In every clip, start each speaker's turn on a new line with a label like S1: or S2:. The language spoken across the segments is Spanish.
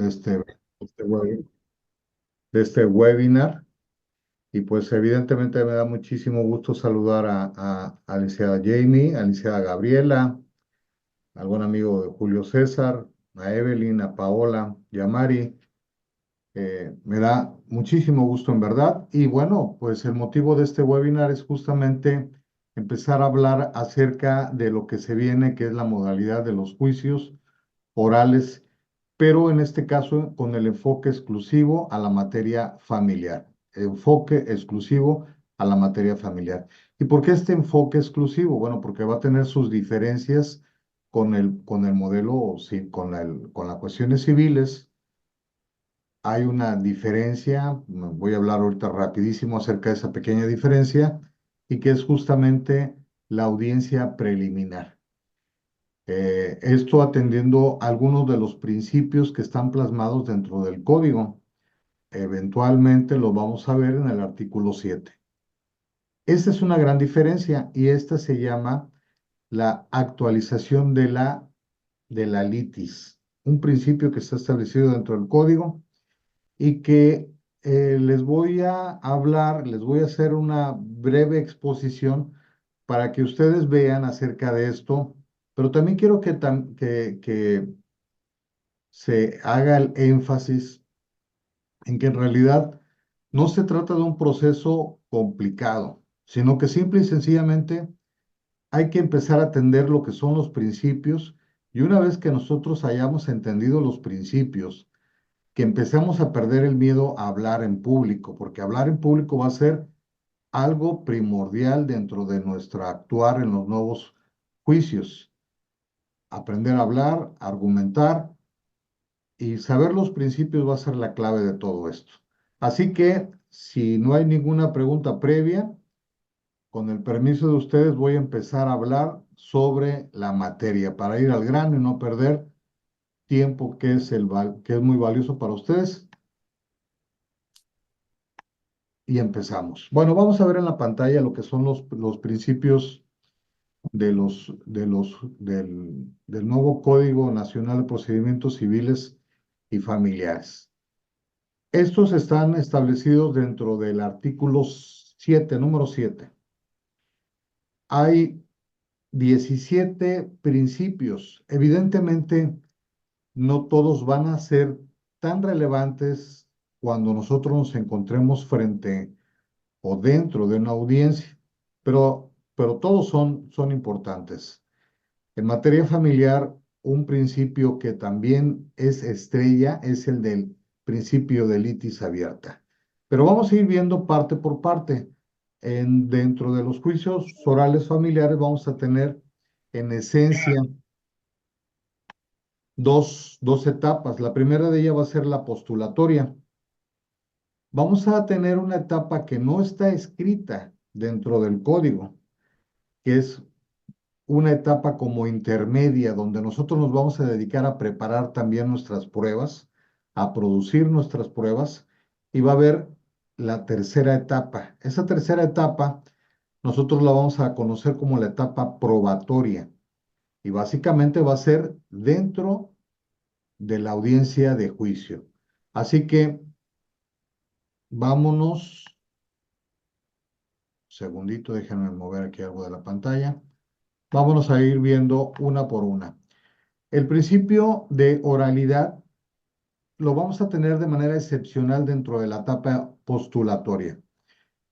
S1: de este web- de este webinar. Y pues evidentemente me da muchísimo gusto saludar a la licenciada Jamie, a la licenciada Gabriela, al buen amigo de Julio César, a Evelyn, a Paola y a Mari. Me da muchísimo gusto en verdad. Y bueno, pues el motivo de este webinar es justamente empezar a hablar acerca de lo que se viene, que es la modalidad de los juicios orales, pero en este caso con el enfoque exclusivo a la materia familiar. Enfoque exclusivo a la materia familiar. ¿Y por qué este enfoque exclusivo? Bueno, porque va a tener sus diferencias con el modelo, sí, con las cuestiones civiles. Hay una diferencia, voy a hablar ahorita rapidísimo acerca de esa pequeña diferencia, y que es justamente la audiencia preliminar. Esto atendiendo a algunos de los principios que están plasmados dentro del código. Eventualmente lo vamos a ver en el artículo 7. Esta es una gran diferencia y esta se llama la actualización de la litis, un principio que está establecido dentro del código y que les voy a hablar, les voy a hacer una breve exposición para que ustedes vean acerca de esto, pero también quiero que se haga el énfasis en que en realidad no se trata de un proceso complicado, sino que simple y sencillamente hay que empezar a atender lo que son los principios, y una vez que nosotros hayamos entendido los principios, que empecemos a perder el miedo a hablar en público, porque hablar en público va a ser algo primordial dentro de nuestro actuar en los nuevos juicios. Aprender a hablar, argumentar y saber los principios va a ser la clave de todo esto. Así que, si no hay ninguna pregunta previa, con el permiso de ustedes voy a empezar a hablar sobre la materia para ir al grano y no perder tiempo que es muy valioso para ustedes. Y empezamos. Bueno, vamos a ver en la pantalla lo que son los principios del nuevo Código Nacional de Procedimientos Civiles y Familiares. Estos están establecidos dentro del artículo 7, número 7. Hay 17 principios. Evidentemente, no todos van a ser tan relevantes cuando nosotros nos encontremos frente o dentro de una audiencia, pero todos son importantes. En materia familiar, un principio que también es estrella es el del principio de litis abierta. Pero vamos a ir viendo parte por parte. Dentro de los juicios orales familiares vamos a tener en esencia dos etapas. La primera de ellas va a ser la postulatoria. Vamos a tener una etapa que no está escrita dentro del código, que es una etapa como intermedia, donde nosotros nos vamos a dedicar a preparar también nuestras pruebas, a producir nuestras pruebas, y va a haber la tercera etapa. Esa tercera etapa nosotros la vamos a conocer como la etapa probatoria, y básicamente va a ser dentro de la audiencia de juicio. Así que vámonos, segundito, déjenme mover aquí algo de la pantalla. Vámonos a ir viendo una por una. El principio de oralidad lo vamos a tener de manera excepcional dentro de la etapa postulatoria.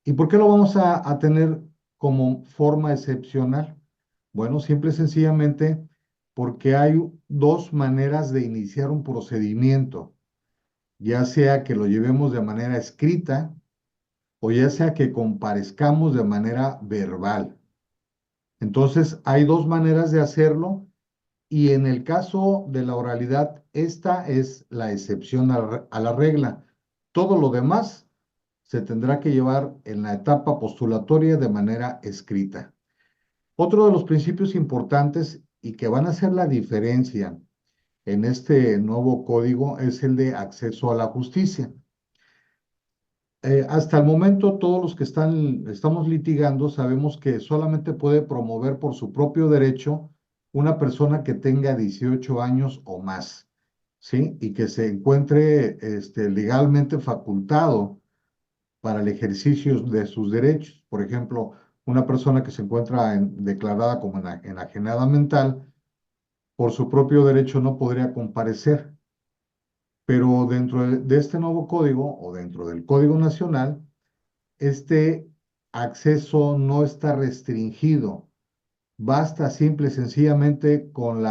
S1: ¿Y por qué lo vamos a tener como forma excepcional? Bueno, simple y sencillamente porque hay dos maneras de iniciar un procedimiento, ya sea que lo llevemos de manera escrita o ya sea que comparezcamos de manera verbal. Entonces, hay dos maneras de hacerlo. Y en el caso de la oralidad, esta es la excepción a la regla. Todo lo demás se tendrá que llevar en la etapa postulatoria de manera escrita. Otro de los principios importantes y que van a hacer la diferencia en este nuevo código es el de acceso a la justicia. Hasta el momento, todos los que estamos litigando sabemos que solamente puede promover por su propio derecho una persona que tenga 18 años o más. ¿sí? Y que se encuentre legalmente facultado para el ejercicio de sus derechos. Por ejemplo, una persona que se encuentra declarada como enajenada mental, por su propio derecho no podría comparecer, pero dentro de este nuevo código o dentro del Código Nacional, este acceso no está restringido. Basta simple y sencillamente con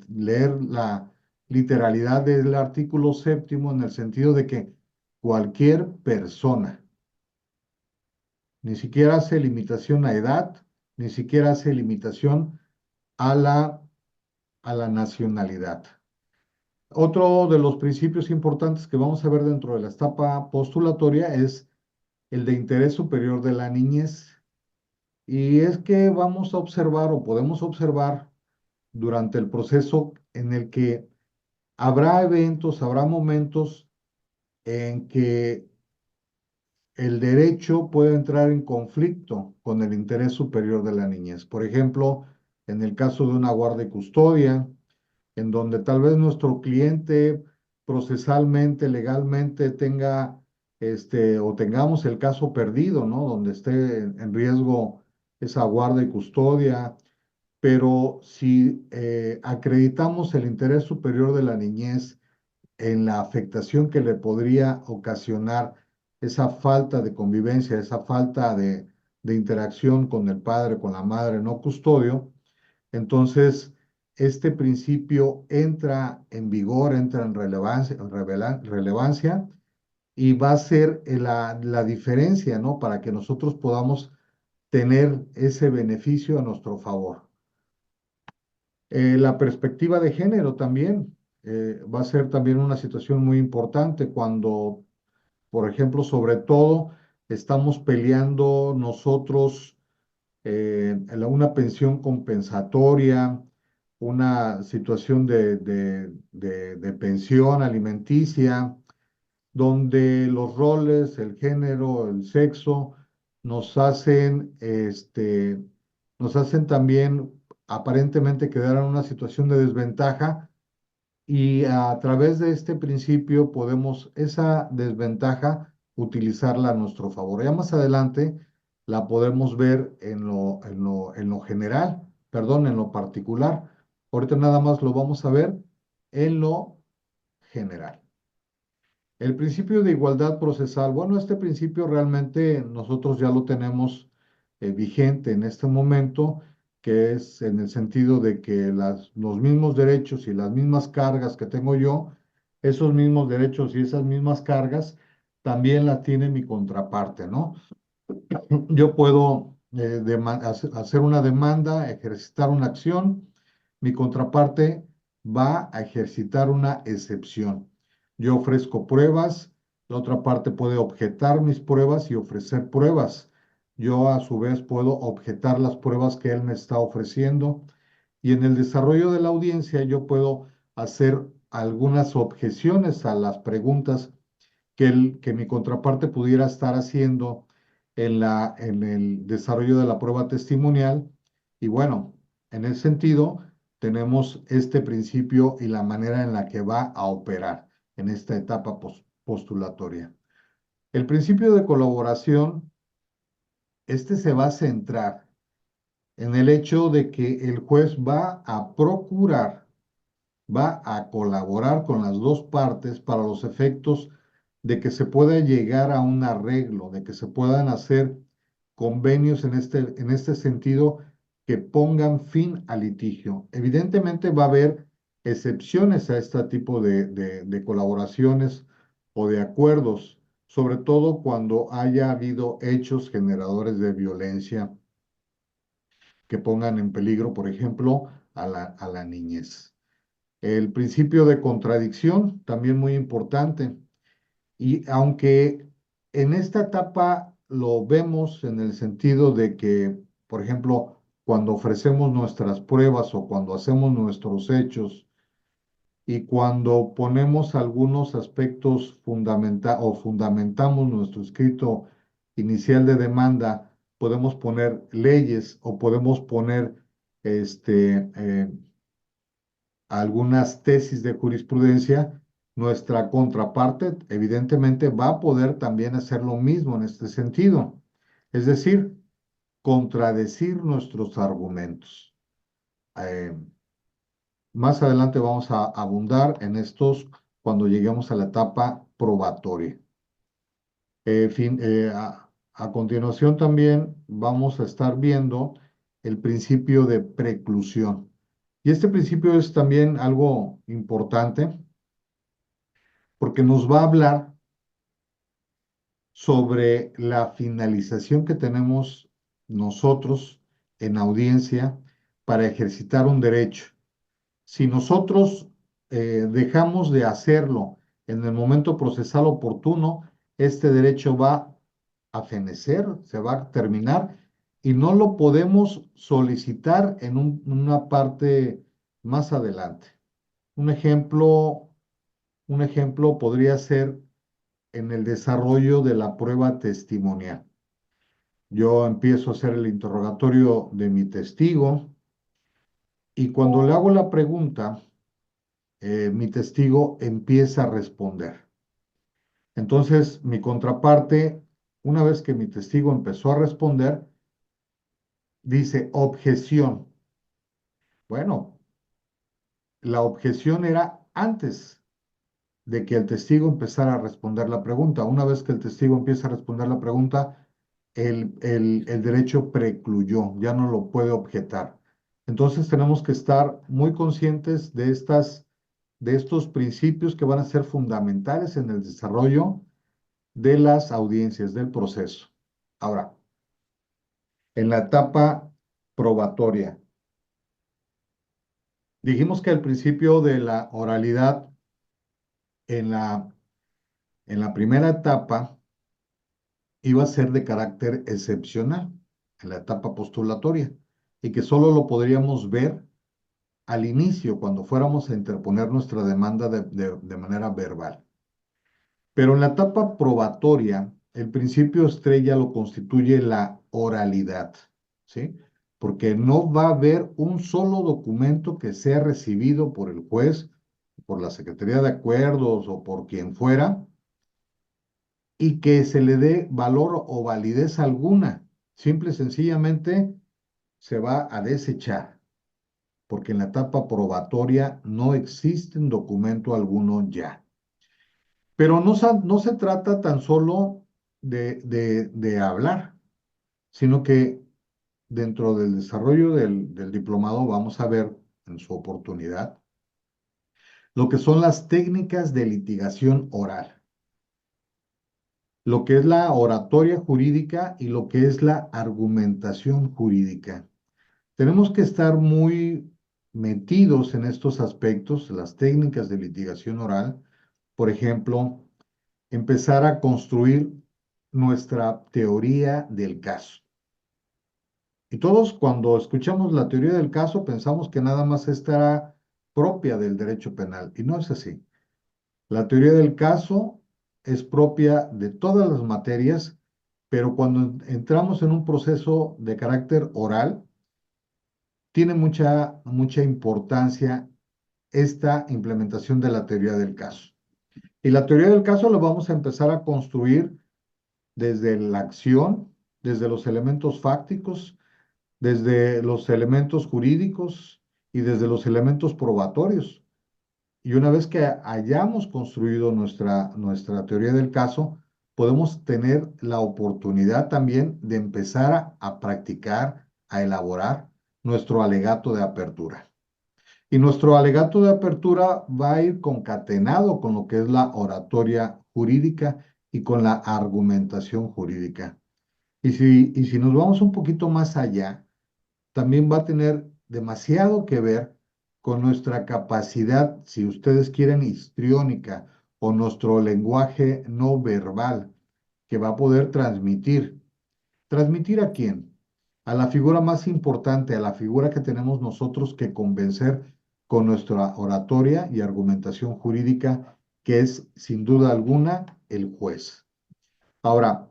S1: leer la literalidad del artículo séptimo en el sentido de que cualquier persona, ni siquiera hace limitación a edad, ni siquiera hace limitación a la nacionalidad. Otro de los principios importantes que vamos a ver dentro de la etapa postulatoria es el de interés superior de la niñez. Y es que vamos a observar o podemos observar durante el proceso en el que habrá eventos, habrá momentos en que el derecho puede entrar en conflicto con el interés superior de la niñez. Por ejemplo, en el caso de una guardia y custodia, en donde tal vez nuestro cliente procesalmente, legalmente tenga, o tengamos el caso perdido, ¿no? Donde esté en riesgo esa guardia y custodia, pero si acreditamos el interés superior de la niñez en la afectación que le podría ocasionar esa falta de convivencia, esa falta de interacción con el padre, con la madre no custodio, entonces este principio entra en vigor, entra en relevancia y va a ser la diferencia, ¿no? Para que nosotros podamos tener ese beneficio a nuestro favor. La perspectiva de género también va a ser también una situación muy importante cuando, por ejemplo, sobre todo, estamos peleando nosotros una pensión compensatoria, una situación de pensión alimenticia, donde los roles, el género, el sexo, nos hacen también aparentemente quedar en una situación de desventaja y a través de este principio podemos esa desventaja utilizarla a nuestro favor. Ya más adelante la podemos ver en lo general, perdón, en lo particular. Ahorita nada más lo vamos a ver en lo general. El principio de igualdad procesal, bueno, este principio realmente nosotros ya lo tenemos vigente en este momento, que es en el sentido de que los mismos derechos y las mismas cargas que tengo yo, esos mismos derechos y esas mismas cargas también las tiene mi contraparte, ¿no? Yo puedo hacer una demanda, ejercitar una acción, mi contraparte va a ejercitar una excepción. Yo ofrezco pruebas, la otra parte puede objetar mis pruebas y ofrecer pruebas. Yo a su vez puedo objetar las pruebas que él me está ofreciendo y en el desarrollo de la audiencia yo puedo hacer algunas objeciones a las preguntas que mi contraparte pudiera estar haciendo en el desarrollo de la prueba testimonial. Y bueno, en ese sentido, tenemos este principio y la manera en la que va a operar en esta etapa postulatoria. El principio de colaboración, este se va a centrar en el hecho de que el juez va a procurar, va a colaborar con las dos partes para los efectos de que se pueda llegar a un arreglo, de que se puedan hacer convenios en este sentido que pongan fin al litigio. Evidentemente va a haber excepciones a este tipo de colaboraciones o de acuerdos, sobre todo cuando haya habido hechos generadores de violencia que pongan en peligro, por ejemplo, a la niñez. El principio de contradicción, también muy importante. Y aunque en esta etapa lo vemos en el sentido de que, por ejemplo, cuando ofrecemos nuestras pruebas o cuando hacemos nuestros hechos y cuando ponemos algunos aspectos o fundamentamos nuestro escrito inicial de demanda, podemos poner leyes o podemos poner este, algunas tesis de jurisprudencia. Nuestra contraparte, evidentemente, va a poder también hacer lo mismo en este sentido. Es decir, contradecir nuestros argumentos. Eh, Más adelante vamos a abundar en estos cuando lleguemos a la etapa probatoria. A continuación también vamos a estar viendo el principio de preclusión. Y este principio es también algo importante porque nos va a hablar sobre la finalización que tenemos nosotros en audiencia para ejercitar un derecho. Si nosotros dejamos de hacerlo en el momento procesal oportuno, este derecho va a fenecer, se va a terminar y no lo podemos solicitar en una parte más adelante. Un ejemplo, un ejemplo podría ser en el desarrollo de la prueba testimonial. Yo empiezo a hacer el interrogatorio de mi testigo y cuando le hago la pregunta, mi testigo empieza a responder. Entonces, mi contraparte, una vez que mi testigo empezó a responder, dice objeción. Bueno, la objeción era antes de que el testigo empezara a responder la pregunta. Una vez que el testigo empieza a responder la pregunta, el derecho precluyó, ya no lo puede objetar. Entonces tenemos que estar muy conscientes de estos principios que van a ser fundamentales en el desarrollo de las audiencias, del proceso. Ahora, en la etapa probatoria, dijimos que el principio de la oralidad en la primera etapa iba a ser de carácter excepcional, en la etapa postulatoria, y que solo lo podríamos ver al inicio, cuando fuéramos a interponer nuestra demanda de manera verbal. Pero en la etapa probatoria, el principio estrella lo constituye la oralidad, ¿sí? Porque no va a haber un solo documento que sea recibido por el juez, por la Secretaría de Acuerdos o por quien fuera, y que se le dé valor o validez alguna. Simple y sencillamente se va a desechar, porque en la etapa probatoria no existe un documento alguno ya. Pero no se trata tan solo de hablar, sino que dentro del desarrollo del diplomado vamos a ver en su oportunidad lo que son las técnicas de litigación oral, lo que es la oratoria jurídica y lo que es la argumentación jurídica. Tenemos que estar muy metidos en estos aspectos, las técnicas de litigación oral. Por ejemplo, empezar a construir nuestra teoría del caso. Y todos cuando escuchamos la teoría del caso pensamos que nada más estará propia del derecho penal, y no es así. La teoría del caso es propia de todas las materias, pero cuando entramos en un proceso de carácter oral, tiene mucha importancia esta implementación de la teoría del caso. Y la teoría del caso lo vamos a empezar a construir desde la acción, desde los elementos fácticos, desde los elementos jurídicos y desde los elementos probatorios. Y una vez que hayamos construido nuestra teoría del caso, podemos tener la oportunidad también de empezar a practicar, a elaborar nuestro alegato de apertura. Y nuestro alegato de apertura va a ir concatenado con lo que es la oratoria jurídica y con la argumentación jurídica. Y si nos vamos un poquito más allá, también va a tener demasiado que ver con nuestra capacidad, si ustedes quieren, histriónica o nuestro lenguaje no verbal que va a poder transmitir. ¿Transmitir a quién? A la figura más importante, a la figura que tenemos nosotros que convencer con nuestra oratoria y argumentación jurídica, que es sin duda alguna el juez. Ahora,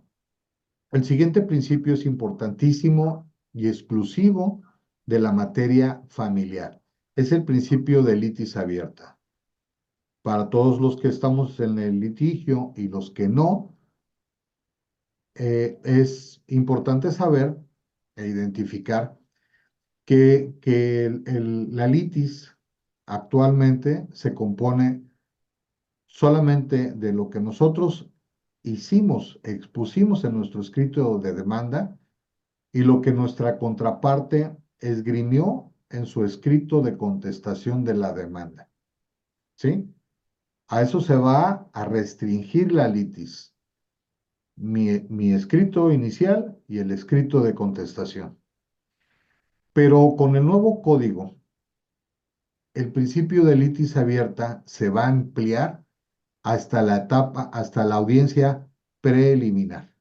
S1: el siguiente principio es importantísimo y exclusivo de la materia familiar. Es el principio de litis abierta. para todos los que estamos en el litigio y los que no, es importante saber e identificar que la litis actualmente se compone solamente de lo que nosotros hicimos, expusimos en nuestro escrito de demanda y lo que nuestra contraparte esgrimió en su escrito de contestación de la demanda. ¿Sí? A eso se va a restringir la litis, mi escrito inicial y el escrito de contestación. Pero con el nuevo código, el principio de litis abierta se va a ampliar hasta la etapa, hasta la audiencia preliminar.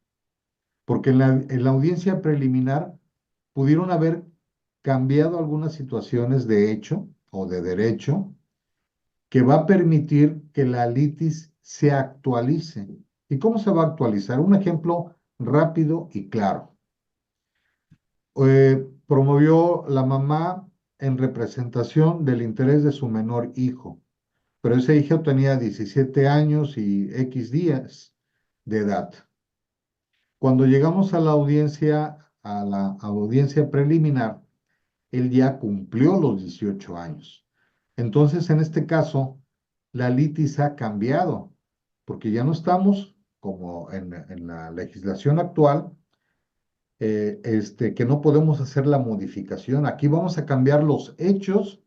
S1: Porque en la audiencia preliminar pudieron haber cambiado algunas situaciones de hecho o de derecho que va a permitir que la litis se actualice. ¿Y cómo se va a actualizar? Un ejemplo rápido y claro. Promovió la mamá en representación del interés de su menor hijo, pero ese hijo tenía 17 años y X días de edad. Cuando llegamos a la audiencia preliminar, él ya cumplió los 18 años. Entonces, en este caso, la litis ha cambiado, porque ya no estamos como en la legislación actual, que no podemos hacer la modificación. Aquí vamos a cambiar los hechos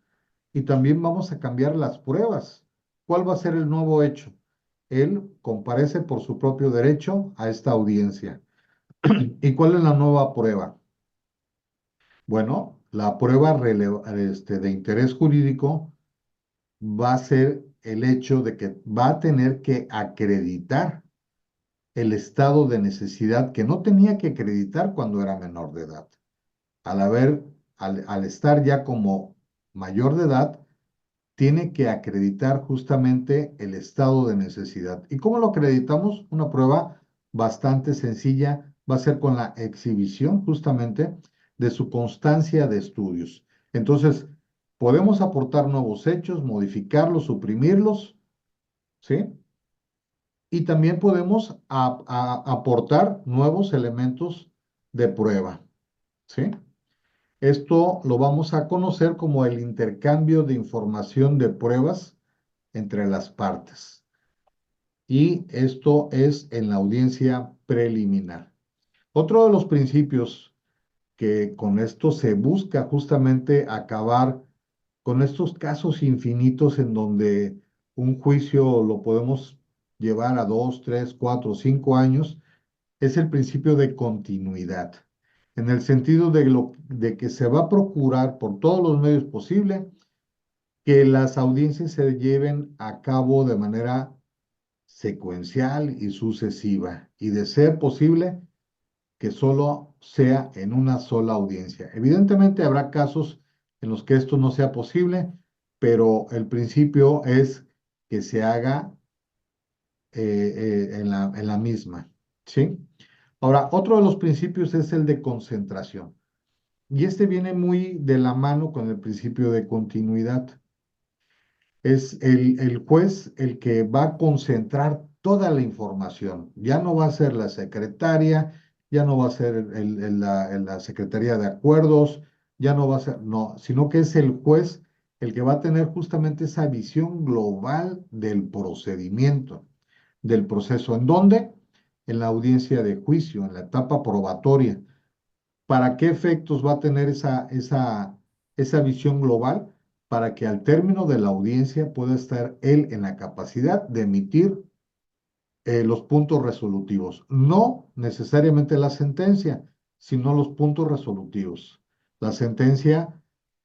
S1: y también vamos a cambiar las pruebas. ¿Cuál va a ser el nuevo hecho? Él comparece por su propio derecho a esta audiencia. ¿Y cuál es la nueva prueba? Bueno, la prueba de interés jurídico va a ser el hecho de que va a tener que acreditar el estado de necesidad que no tenía que acreditar cuando era menor de edad. Al estar ya como mayor de edad, tiene que acreditar justamente el estado de necesidad. ¿Y cómo lo acreditamos? Una prueba bastante sencilla va a ser con la exhibición justamente de su constancia de estudios. Entonces, podemos aportar nuevos hechos, modificarlos, suprimirlos, ¿sí? Y también podemos aportar nuevos elementos de prueba, ¿sí? Esto lo vamos a conocer como el intercambio de información de pruebas entre las partes. Y esto es en la audiencia preliminar. Otro de los principios que con esto se busca justamente acabar con estos casos infinitos en donde un juicio lo podemos llevar a 2, 3, 4, 5 años, es el principio de continuidad, en el sentido de que se va a procurar por todos los medios posibles que las audiencias se lleven a cabo de manera secuencial y sucesiva, y de ser posible, que solo sea en una sola audiencia. Evidentemente habrá casos en los que esto no sea posible, pero el principio es que se haga en la misma, ¿sí? Ahora, otro de los principios es el de concentración, y este viene muy de la mano con el principio de continuidad. Es el juez el que va a concentrar toda la información. Ya no va a ser la secretaria, ya no va a ser la Secretaría de Acuerdos, ya no va a ser, no, sino que es el juez el que va a tener justamente esa visión global del procedimiento, del proceso. ¿En dónde? En la audiencia de juicio, en la etapa probatoria. ¿Para qué efectos va a tener esa visión global? Para que al término de la audiencia pueda estar él en la capacidad de emitir los puntos resolutivos. No necesariamente la sentencia, sino los puntos resolutivos. La sentencia,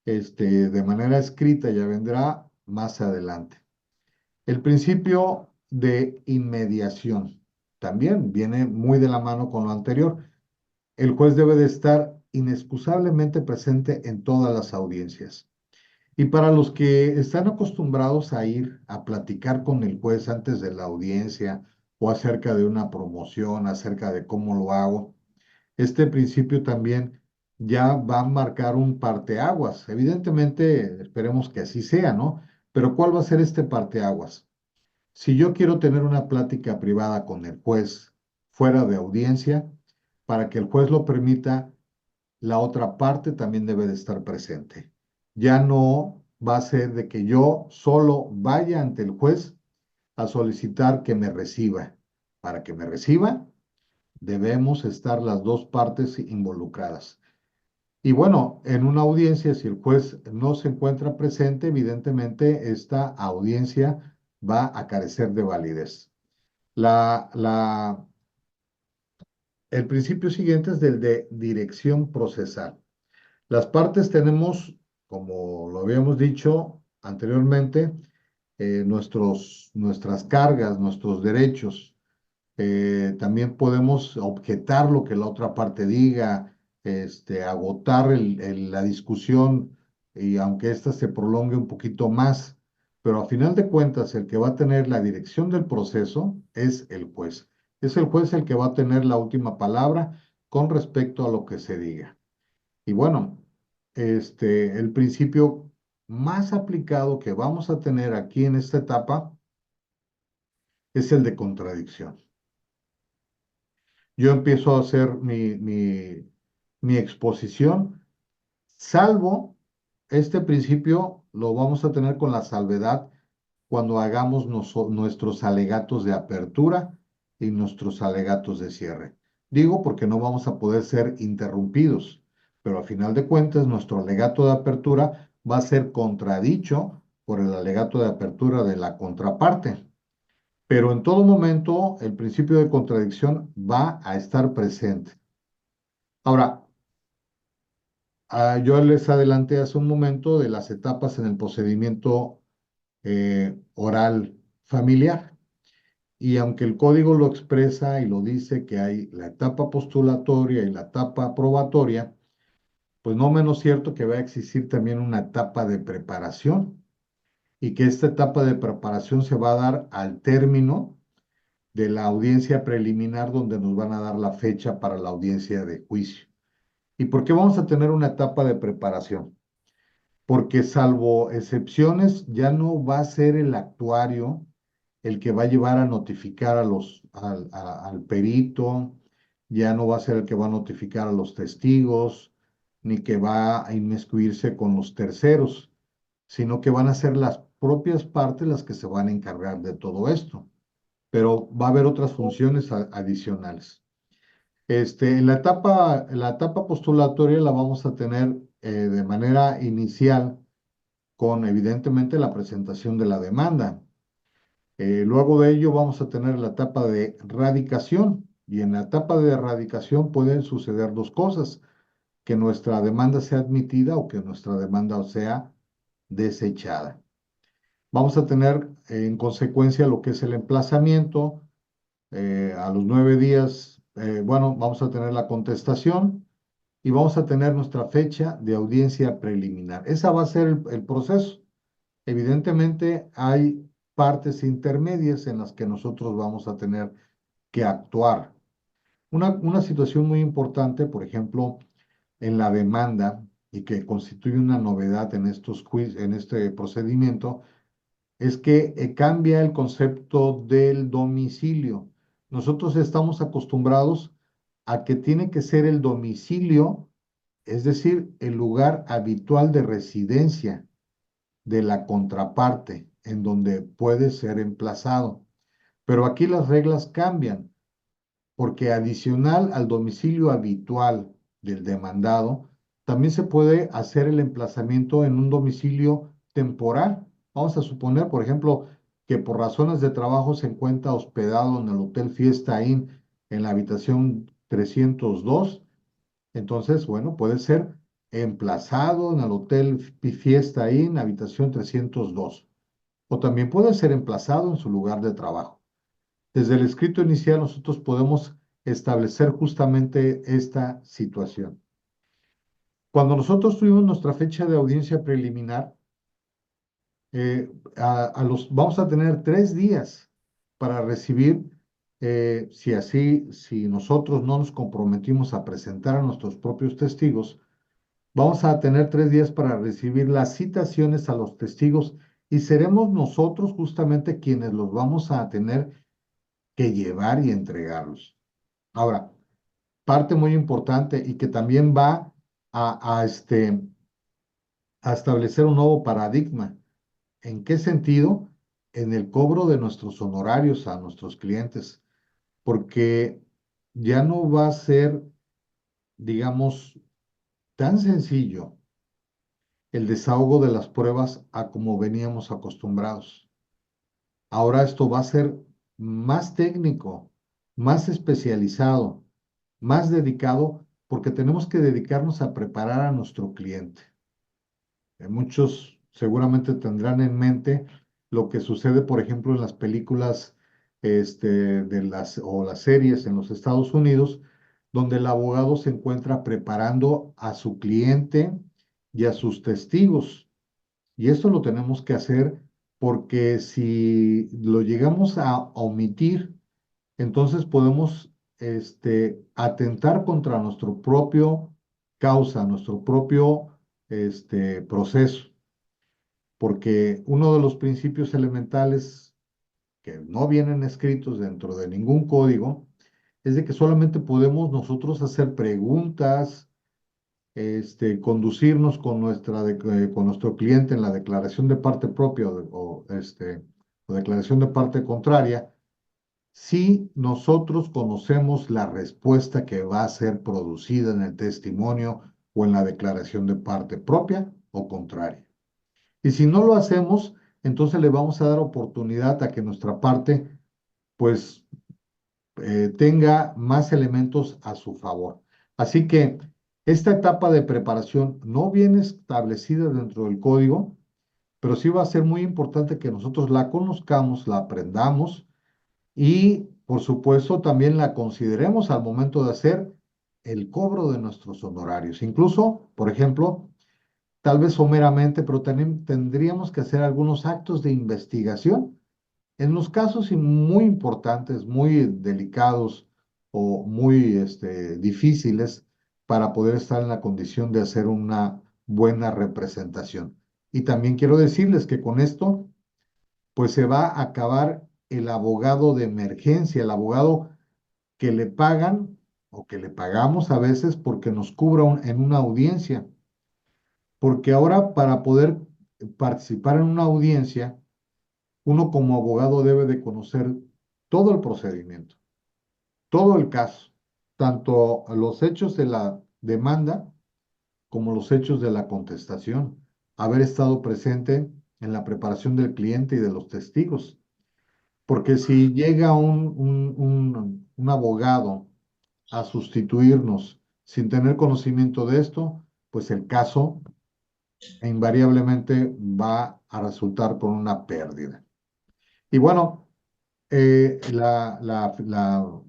S1: de manera escrita, ya vendrá más adelante. El principio de inmediación también viene muy de la mano con lo anterior. El juez debe de estar inexcusablemente presente en todas las audiencias. Y para los que están acostumbrados a ir a platicar con el juez antes de la audiencia o acerca de una promoción, acerca de cómo lo hago, este principio también ya va a marcar un parteaguas. Evidentemente, esperemos que así sea, ¿no? Pero ¿cuál va a ser este parteaguas? Si yo quiero tener una plática privada con el juez fuera de audiencia, para que el juez lo permita, la otra parte también debe de estar presente. Ya no va a ser de que yo solo vaya ante el juez a solicitar que me reciba. Para que me reciba, debemos estar las dos partes involucradas. Y bueno, en una audiencia, si el juez no se encuentra presente, evidentemente esta audiencia va a carecer de validez. La, la, el principio siguiente es del de dirección procesal. Las partes tenemos, como lo habíamos dicho anteriormente, nuestras cargas, nuestros derechos. También podemos objetar lo que la otra parte diga, agotar la discusión y aunque ésta se prolongue un poquito más, pero a final de cuentas el que va a tener la dirección del proceso es el juez. Es el juez el que va a tener la última palabra con respecto a lo que se diga. Y bueno, el principio más aplicado que vamos a tener aquí en esta etapa es el de contradicción. Yo empiezo a hacer mi exposición, salvo este principio lo vamos a tener con la salvedad cuando hagamos nuestros alegatos de apertura y nuestros alegatos de cierre. Digo porque no vamos a poder ser interrumpidos, pero a final de cuentas nuestro alegato de apertura va a ser contradicho por el alegato de apertura de la contraparte. Pero en todo momento el principio de contradicción va a estar presente. Ahora, yo les adelanté hace un momento de las etapas en el procedimiento oral familiar. Y aunque el código lo expresa y lo dice que hay la etapa postulatoria y la etapa probatoria, pues no menos cierto que va a existir también una etapa de preparación y que esta etapa de preparación se va a dar al término de la audiencia preliminar donde nos van a dar la fecha para la audiencia de juicio. ¿Y por qué vamos a tener una etapa de preparación? Porque salvo excepciones, ya no va a ser el actuario el que va a llevar a notificar al perito, ya no va a ser el que va a notificar a los testigos, ni que va a inmiscuirse con los terceros, sino que van a ser las propias partes las que se van a encargar de todo esto. Pero va a haber otras funciones adicionales. En la etapa postulatoria la vamos a tener de manera inicial con evidentemente la presentación de la demanda. Luego de ello vamos a tener la etapa de radicación y en la etapa de radicación pueden suceder dos cosas, que nuestra demanda sea admitida o que nuestra demanda sea desechada. Vamos a tener en consecuencia lo que es el emplazamiento. A los 9 días, bueno, vamos a tener la contestación y vamos a tener nuestra fecha de audiencia preliminar. Esa va a ser el proceso. Evidentemente hay partes intermedias en las que nosotros vamos a tener que actuar. Una situación muy importante, por ejemplo, en la demanda y que constituye una novedad en este procedimiento, es que cambia el concepto del domicilio. Nosotros estamos acostumbrados a que tiene que ser el domicilio, es decir, el lugar habitual de residencia de la contraparte en donde puede ser emplazado. Pero aquí las reglas cambian, porque adicional al domicilio habitual del demandado, también se puede hacer el emplazamiento en un domicilio temporal. Vamos a suponer, por ejemplo, que por razones de trabajo se encuentra hospedado en el Hotel Fiesta Inn en la habitación 302. Entonces, bueno, puede ser emplazado en el Hotel Fiesta Inn, habitación 302. O también puede ser emplazado en su lugar de trabajo. Desde el escrito inicial nosotros podemos establecer justamente esta situación. Cuando nosotros tuvimos nuestra fecha de audiencia preliminar, vamos a tener 3 días para recibir, si nosotros no nos comprometimos a presentar a nuestros propios testigos, vamos a tener 3 días para recibir las citaciones a los testigos y seremos nosotros justamente quienes los vamos a tener que llevar y entregarlos. Ahora, parte muy importante y que también va a establecer un nuevo paradigma. ¿En qué sentido? En el cobro de nuestros honorarios a nuestros clientes, porque ya no va a ser, digamos, tan sencillo el desahogo de las pruebas a como veníamos acostumbrados. Ahora esto va a ser más técnico, más especializado, más dedicado, porque tenemos que dedicarnos a preparar a nuestro cliente. Muchos seguramente tendrán en mente lo que sucede, por ejemplo, en las películas o las series en los Estados Unidos, donde el abogado se encuentra preparando a su cliente y a sus testigos. Y esto lo tenemos que hacer porque si lo llegamos a omitir, entonces podemos atentar contra nuestro propio causa, nuestro propio proceso, porque uno de los principios elementales que no vienen escritos dentro de ningún código es de que solamente podemos nosotros hacer preguntas, conducirnos con con nuestro cliente en la declaración de parte propia o declaración de parte contraria si nosotros conocemos la respuesta que va a ser producida en el testimonio o en la declaración de parte propia o contraria. Y si no lo hacemos, entonces le vamos a dar oportunidad a que nuestra parte, pues, tenga más elementos a su favor. Así que esta etapa de preparación no viene establecida dentro del código, pero sí va a ser muy importante que nosotros la conozcamos, la aprendamos y, por supuesto, también la consideremos al momento de hacer el cobro de nuestros honorarios. Incluso, por ejemplo, tal vez someramente, pero también tendríamos que hacer algunos actos de investigación en los casos muy importantes, muy delicados o muy difíciles para poder estar en la condición de hacer una buena representación. Y también quiero decirles que con esto pues se va a acabar el abogado de emergencia, el abogado que le pagan o que le pagamos a veces porque nos cubra en una audiencia. Porque ahora para poder participar en una audiencia, uno como abogado debe de conocer todo el procedimiento, todo el caso, tanto los hechos de la demanda como los hechos de la contestación, haber estado presente en la preparación del cliente y de los testigos. Porque si llega un abogado a sustituirnos sin tener conocimiento de esto, pues el caso invariablemente va a resultar con una pérdida. Y bueno, la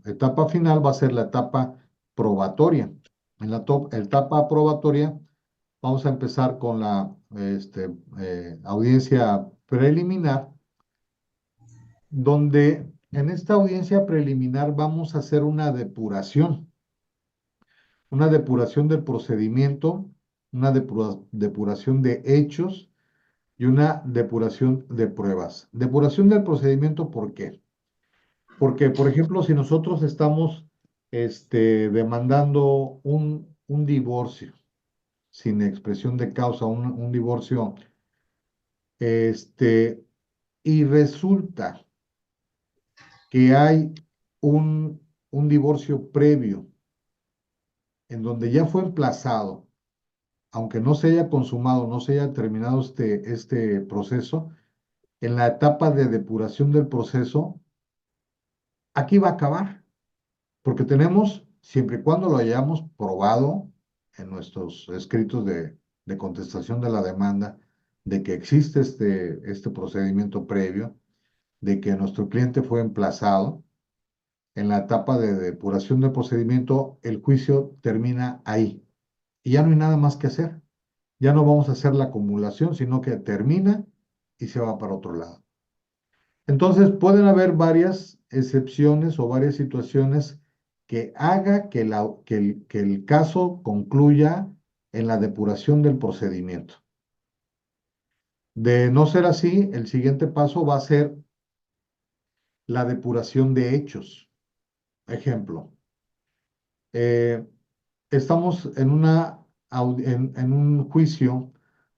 S1: etapa final va a ser la etapa probatoria. En la etapa probatoria vamos a empezar con la audiencia preliminar, donde en esta audiencia preliminar vamos a hacer una depuración del procedimiento, una depuración de hechos y una depuración de pruebas. Depuración del procedimiento, ¿por qué? Porque, por ejemplo, si nosotros estamos demandando un divorcio sin expresión de causa, un divorcio, y resulta que hay un divorcio previo en donde ya fue emplazado, aunque no se haya consumado, no se haya terminado este proceso, en la etapa de depuración del proceso, aquí va a acabar, porque tenemos, siempre y cuando lo hayamos probado en nuestros escritos de contestación de la demanda, de que existe este procedimiento previo, de que nuestro cliente fue emplazado, en la etapa de depuración del procedimiento, el juicio termina ahí y ya no hay nada más que hacer. Ya no vamos a hacer la acumulación, sino que termina y se va para otro lado. Entonces, pueden haber varias excepciones o varias situaciones que haga que el caso concluya en la depuración del procedimiento. De no ser así, el siguiente paso va a ser la depuración de hechos. Ejemplo, eh, estamos en en un juicio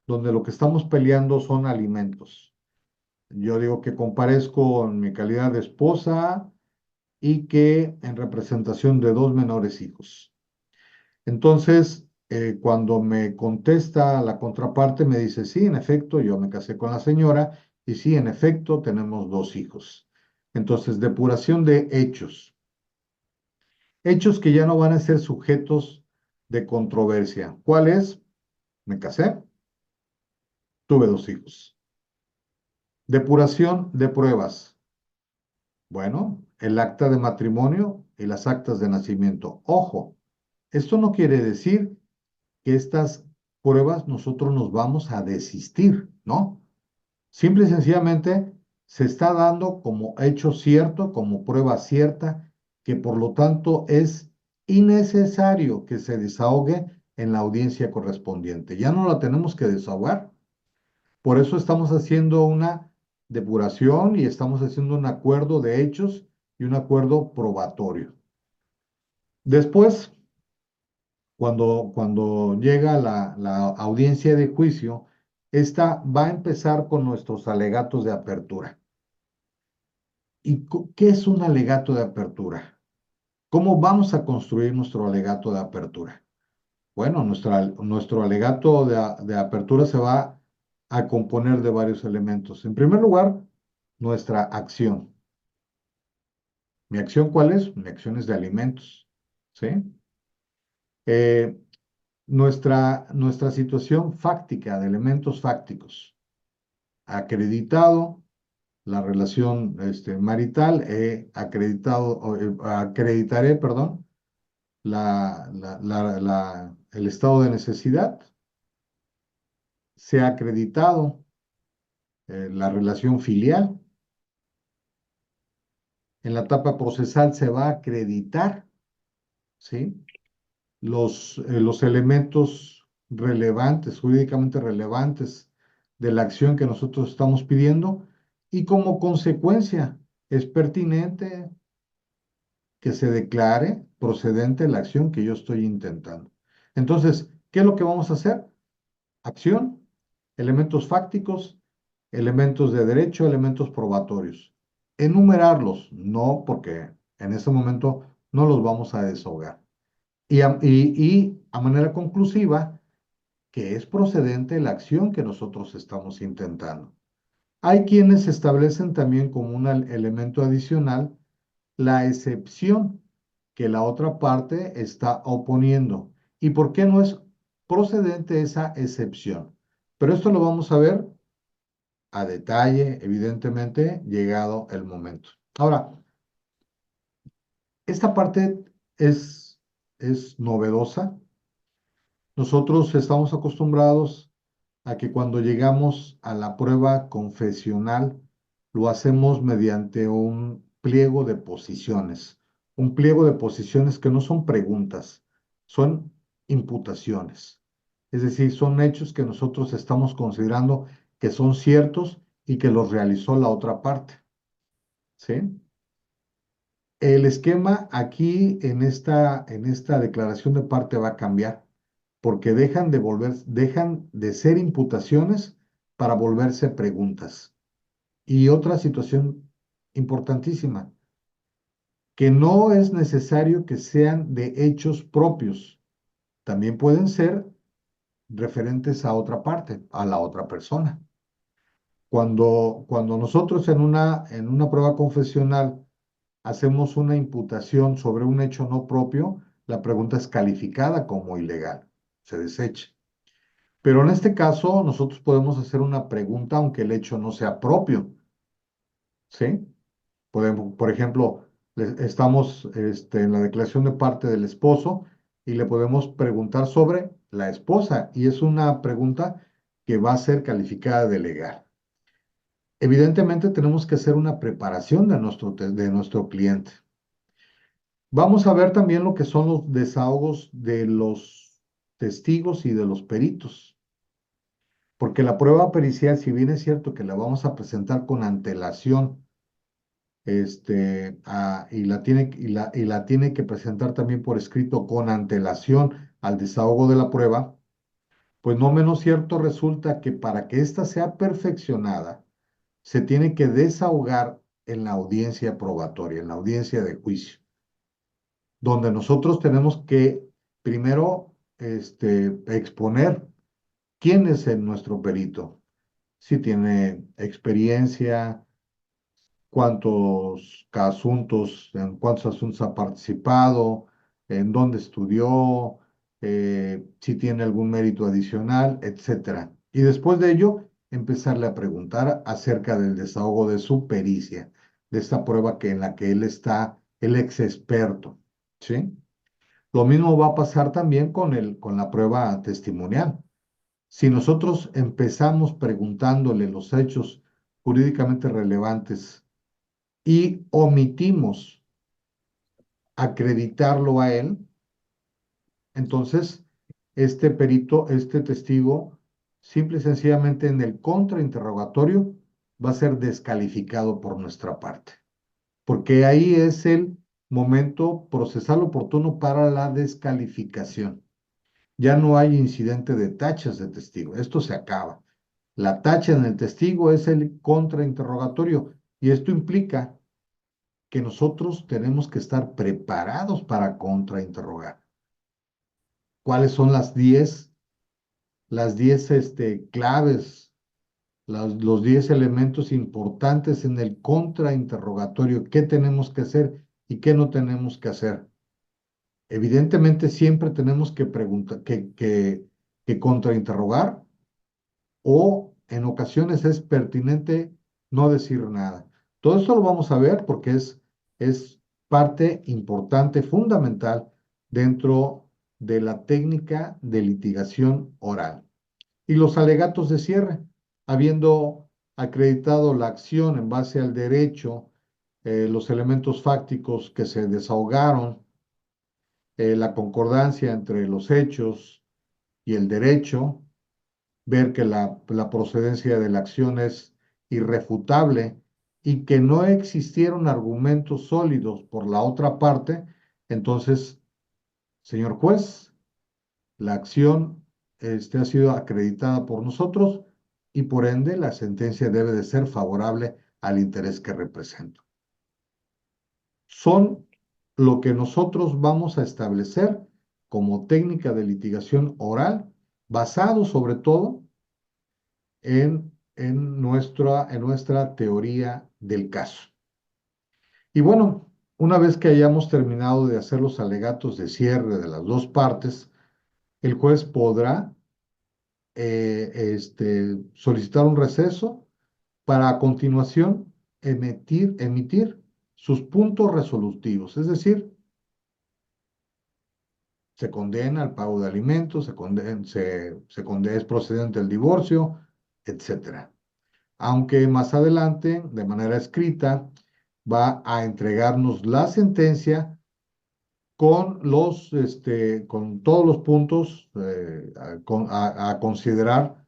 S1: donde lo que estamos peleando son alimentos. Yo digo que comparezco en mi calidad de esposa y que en representación de dos menores hijos. Entonces, cuando me contesta la contraparte, me dice, sí, en efecto, yo me casé con la señora y sí, en efecto, tenemos dos hijos. Entonces, depuración de hechos. Hechos que ya no van a ser sujetos de controversia. ¿Cuál es? Me casé, tuve dos hijos. Depuración de pruebas. Bueno, el acta de matrimonio y las actas de nacimiento. Ojo, esto no quiere decir que estas pruebas nosotros nos vamos a desistir, ¿no? Simple y sencillamente se está dando como hecho cierto, como prueba cierta, que por lo tanto es innecesario que se desahogue en la audiencia correspondiente. Ya no la tenemos que desahogar. Por eso estamos haciendo una depuración y estamos haciendo un acuerdo de hechos y un acuerdo probatorio. Después, cuando llega la audiencia de juicio, esta va a empezar con nuestros alegatos de apertura. ¿Y qué es un alegato de apertura? ¿Cómo vamos a construir nuestro alegato de apertura? Bueno, nuestro alegato de apertura se va a componer de varios elementos. En primer lugar, nuestra acción. ¿Mi acción cuál es? Mi acción es de alimentos, ¿sí? Eh, nuestra situación fáctica, de elementos fácticos. Acreditado la relación marital, he acreditado, acreditaré, perdón, el estado de necesidad, se ha acreditado la relación filial. En la etapa procesal se va a acreditar, ¿sí? Los elementos relevantes, jurídicamente relevantes de la acción que nosotros estamos pidiendo y como consecuencia es pertinente que se declare procedente la acción que yo estoy intentando. Entonces, ¿qué es lo que vamos a hacer? Acción, elementos fácticos, elementos de derecho, elementos probatorios. Enumerarlos, no porque en ese momento no los vamos a desahogar. Y a manera conclusiva, que es procedente la acción que nosotros estamos intentando. Hay quienes establecen también como un elemento adicional la excepción que la otra parte está oponiendo. ¿Y por qué no es procedente esa excepción? Pero esto lo vamos a ver a detalle, evidentemente, llegado el momento. Ahora, esta parte es novedosa. Nosotros estamos acostumbrados a que cuando llegamos a la prueba confesional, lo hacemos mediante un pliego de posiciones. Un pliego de posiciones que no son preguntas, son imputaciones. Es decir, son hechos que nosotros estamos considerando que son ciertos y que los realizó la otra parte. ¿Sí? El esquema aquí en esta declaración de parte va a cambiar porque dejan de ser imputaciones para volverse preguntas. Y otra situación importantísima, que no es necesario que sean de hechos propios, también pueden ser referentes a otra parte, a la otra persona. Cuando nosotros en una prueba confesional hacemos una imputación sobre un hecho no propio, la pregunta es calificada como ilegal, se desecha. Pero en este caso, nosotros podemos hacer una pregunta aunque el hecho no sea propio, ¿sí? Podemos, por ejemplo, estamos en la declaración de parte del esposo y le podemos preguntar sobre la esposa y es una pregunta que va a ser calificada de legal. Evidentemente tenemos que hacer una preparación de nuestro cliente. Vamos a ver también lo que son los desahogos de los testigos y de los peritos. Porque la prueba pericial, si bien es cierto que la vamos a presentar con antelación, y la tiene que presentar también por escrito con antelación al desahogo de la prueba, pues no menos cierto resulta que para que ésta sea perfeccionada, se tiene que desahogar en la audiencia probatoria, en la audiencia de juicio, donde nosotros tenemos que primero exponer quién es nuestro perito, si tiene experiencia, en cuántos asuntos ha participado, en dónde estudió, si tiene algún mérito adicional, etcétera. Y después de ello, empezarle a preguntar acerca del desahogo de su pericia, de esta prueba en la que él está, el ex experto, ¿sí? Lo mismo va a pasar también con la prueba testimonial. Si nosotros empezamos preguntándole los hechos jurídicamente relevantes y omitimos acreditarlo a él, entonces este perito, este testigo, simple y sencillamente en el contrainterrogatorio va a ser descalificado por nuestra parte, porque ahí es el momento procesal oportuno para la descalificación. Ya no hay incidente de tachas de testigo, esto se acaba. La tacha en el testigo es el contrainterrogatorio y esto implica que nosotros tenemos que estar preparados para contrainterrogar. ¿Cuáles son las 10 claves, los 10 elementos importantes en el contrainterrogatorio? ¿Qué tenemos que hacer y qué no tenemos que hacer? Evidentemente siempre tenemos que preguntar, que contrainterrogar, o en ocasiones es pertinente no decir nada. Todo esto lo vamos a ver porque es parte importante, fundamental dentro de la técnica de litigación oral. Y los alegatos de cierre, habiendo acreditado la acción en base al derecho, los elementos fácticos que se desahogaron, la concordancia entre los hechos y el derecho, ver que la procedencia de la acción es irrefutable y que no existieron argumentos sólidos por la otra parte, entonces, señor juez, la acción ha sido acreditada por nosotros y por ende la sentencia debe de ser favorable al interés que represento. Son lo que nosotros vamos a establecer como técnica de litigación oral, basado sobre todo en nuestra teoría del caso. Y bueno, una vez que hayamos terminado de hacer los alegatos de cierre de las dos partes, el juez podrá solicitar un receso para a continuación emitir sus puntos resolutivos, es decir, se condena al pago de alimentos, es procedente el divorcio, etcétera. Aunque más adelante, de manera escrita, va a entregarnos la sentencia con todos los puntos a considerar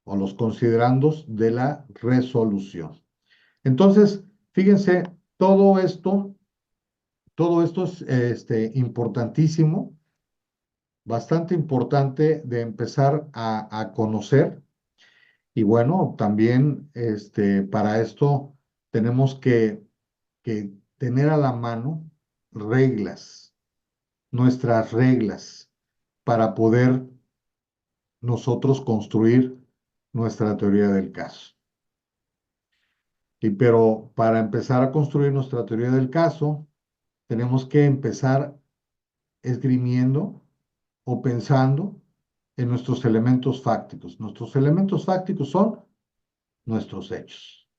S1: o los considerandos de la resolución. Entonces, fíjense, todo esto es importantísimo, bastante importante de empezar a conocer. Y bueno, también para esto tenemos que tener a la mano reglas, nuestras reglas, para poder nosotros construir nuestra teoría del caso. Pero para empezar a construir nuestra teoría del caso, tenemos que empezar esgrimiendo o pensando en nuestros elementos fácticos. Nuestros elementos fácticos son nuestros hechos.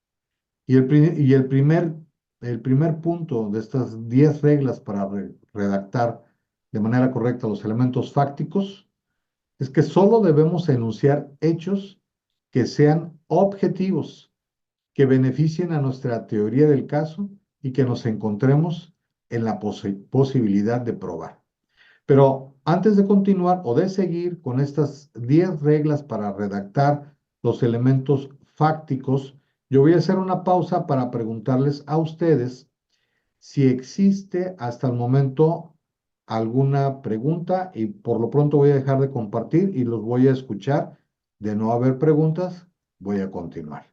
S1: Y el primer punto de estas 10 reglas para redactar de manera correcta los elementos fácticos es que solo debemos enunciar hechos que sean objetivos, que beneficien a nuestra teoría del caso y que nos encontremos en la posibilidad de probar. Pero antes de continuar o de seguir con estas 10 reglas para redactar los elementos fácticos. Yo voy a hacer una pausa para preguntarles a ustedes si existe hasta el momento alguna pregunta y por lo pronto voy a dejar de compartir y los voy a escuchar. De no haber preguntas, voy a continuar.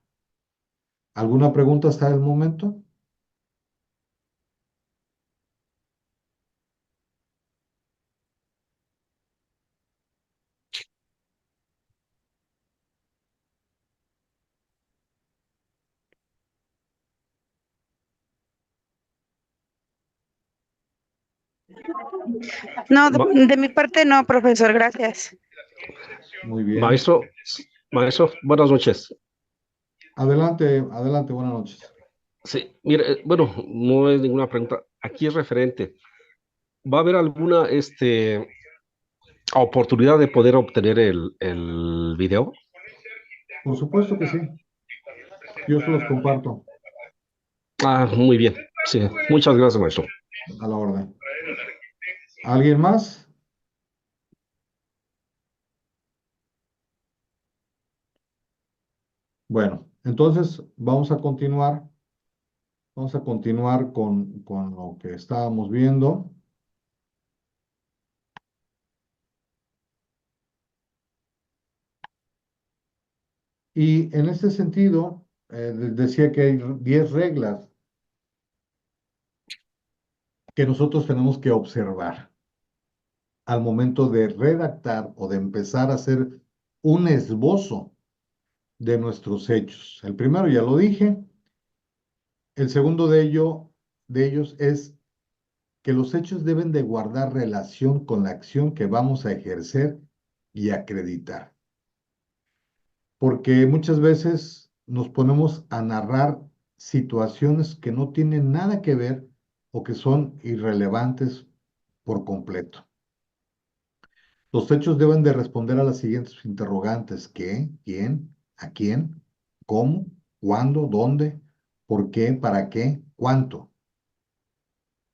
S1: ¿Alguna pregunta hasta el momento?
S2: No,
S3: Ma-
S2: de mi parte no, profesor, gracias.
S1: Muy bien.
S3: maestro, maestro, buenas noches.
S1: Adelante, adelante, buenas noches.
S3: Sí, mire, bueno, no es ninguna pregunta. Aquí es referente. ¿Va a haber alguna oportunidad de poder obtener el video?
S1: Por supuesto que sí, yo se los comparto
S3: Ah, muy bien. Sí, muchas gracias, maestro.
S1: a la orden. ¿Alguien más? Bueno, entonces vamos a continuar con lo que estábamos viendo. Y en este sentido, decía que hay 10 reglas que nosotros tenemos que observar al momento de redactar o de empezar a hacer un esbozo de nuestros hechos. El primero ya lo dije, el segundo de ellos es que los hechos deben de guardar relación con la acción que vamos a ejercer y acreditar. Porque muchas veces nos ponemos a narrar situaciones que no tienen nada que ver o que son irrelevantes por completo. Los hechos deben de responder a las siguientes interrogantes: ¿qué? ¿Quién? ¿A quién? ¿Cómo? ¿Cuándo? ¿Dónde? ¿Por qué? ¿Para qué? ¿Cuánto?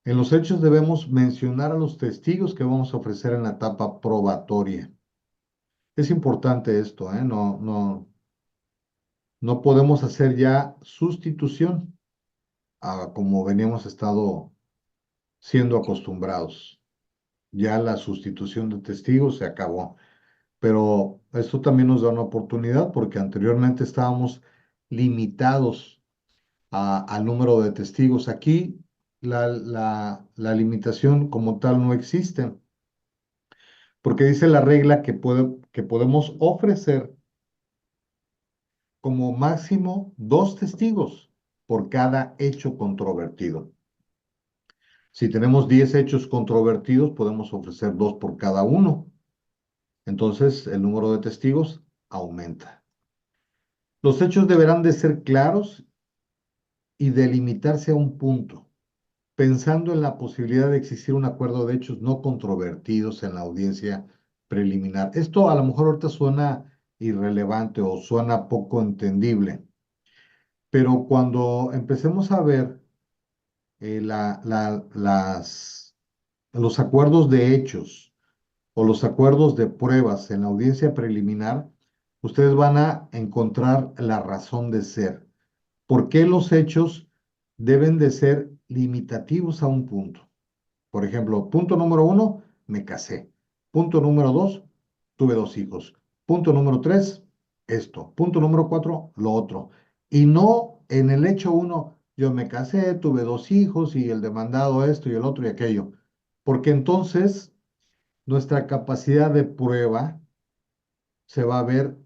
S1: En los hechos debemos mencionar a los testigos que vamos a ofrecer en la etapa probatoria. Es importante esto, ¿eh? No podemos hacer ya sustitución a como veníamos estado siendo acostumbrados. Ya la sustitución de testigos se acabó. Pero esto también nos da una oportunidad porque anteriormente estábamos limitados al número de testigos. Aquí la limitación como tal no existe, porque dice la regla que podemos ofrecer como máximo 2 testigos por cada hecho controvertido. Si tenemos 10 hechos controvertidos, podemos ofrecer 2 por cada uno. Entonces, el número de testigos aumenta. Los hechos deberán de ser claros y delimitarse a un punto, pensando en la posibilidad de existir un acuerdo de hechos no controvertidos en la audiencia preliminar. Esto a lo mejor ahorita suena irrelevante o suena poco entendible, pero cuando empecemos a ver los acuerdos de hechos o los acuerdos de pruebas en la audiencia preliminar, ustedes van a encontrar la razón de ser. ¿Por qué los hechos deben de ser limitativos a un punto? Por ejemplo, punto número 1, me casé. Punto número 2, tuve 2 hijos. Punto número 3, esto. Punto número 4, lo otro. Y no en el hecho 1, yo me casé, tuve 2 hijos y el demandado esto y el otro y aquello. Porque entonces nuestra capacidad de prueba se va a ver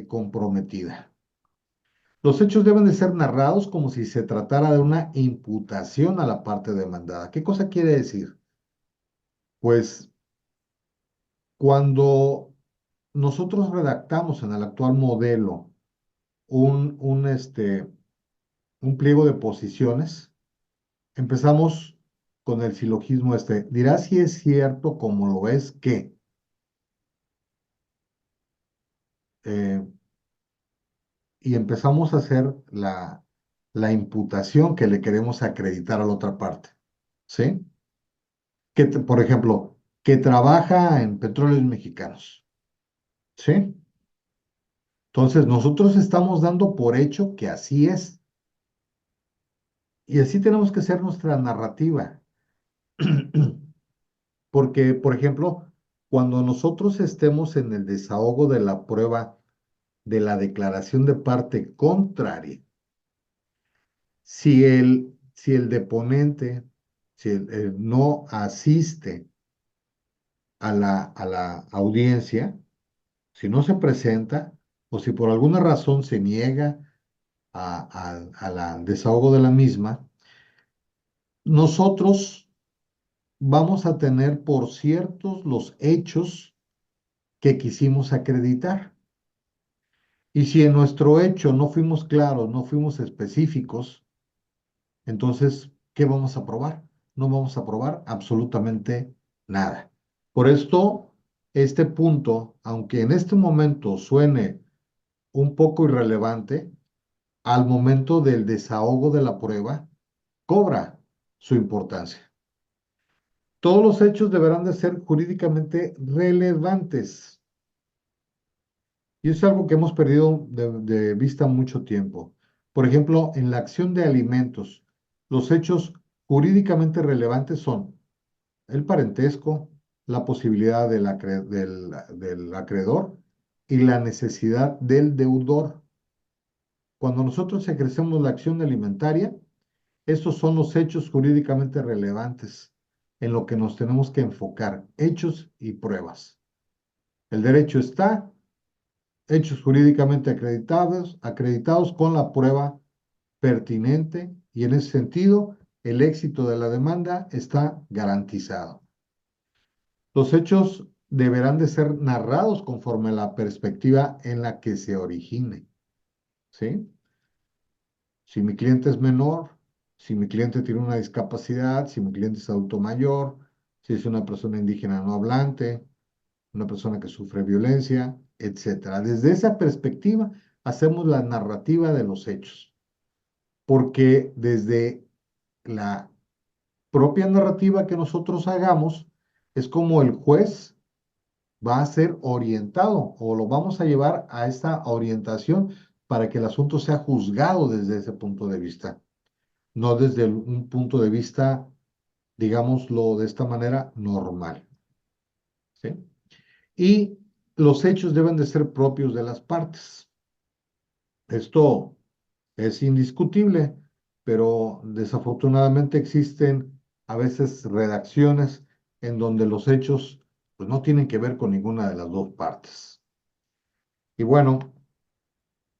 S1: comprometida. Los hechos deben de ser narrados como si se tratara de una imputación a la parte demandada. ¿Qué cosa quiere decir? Pues cuando nosotros redactamos en el actual modelo un pliego de posiciones, empezamos con el silogismo dirá si es cierto como lo es que, eh, y empezamos a hacer la imputación que le queremos acreditar a la otra parte, ¿sí? Por ejemplo, que trabaja en Petróleos Mexicanos, ¿sí? Entonces, nosotros estamos dando por hecho que así es. Y así tenemos que hacer nuestra narrativa. Porque, por ejemplo, cuando nosotros estemos en el desahogo de la prueba de la declaración de parte contraria, si el deponente, si el no asiste a la audiencia, si no se presenta o si por alguna razón se niega al desahogo de la misma, nosotros vamos a tener por ciertos los hechos que quisimos acreditar. Y si en nuestro hecho no fuimos claros, no fuimos específicos, entonces, ¿qué vamos a probar? No vamos a probar absolutamente nada. Por esto, este punto, aunque en este momento suene un poco irrelevante, al momento del desahogo de la prueba, cobra su importancia. Todos los hechos deberán de ser jurídicamente relevantes. Y es algo que hemos perdido de vista mucho tiempo. Por ejemplo, en la acción de alimentos, los hechos jurídicamente relevantes son el parentesco, la posibilidad del acreedor y la necesidad del deudor. Cuando nosotros ejercemos la acción alimentaria, estos son los hechos jurídicamente relevantes en lo que nos tenemos que enfocar, hechos y pruebas. El derecho está, hechos jurídicamente acreditados con la prueba pertinente y en ese sentido el éxito de la demanda está garantizado. Los hechos deberán de ser narrados conforme a la perspectiva en la que se origine, ¿sí? Si mi cliente es menor, si mi cliente tiene una discapacidad, si mi cliente es adulto mayor, si es una persona indígena no hablante, una persona que sufre violencia, etcétera. Desde esa perspectiva hacemos la narrativa de los hechos, porque desde la propia narrativa que nosotros hagamos es como el juez va a ser orientado o lo vamos a llevar a esta orientación para que el asunto sea juzgado desde ese punto de vista, no desde un punto de vista, digámoslo de esta manera, normal. ¿Sí? Y los hechos deben de ser propios de las partes. Esto es indiscutible, pero desafortunadamente existen a veces redacciones en donde los hechos pues, no tienen que ver con ninguna de las dos partes. Y bueno,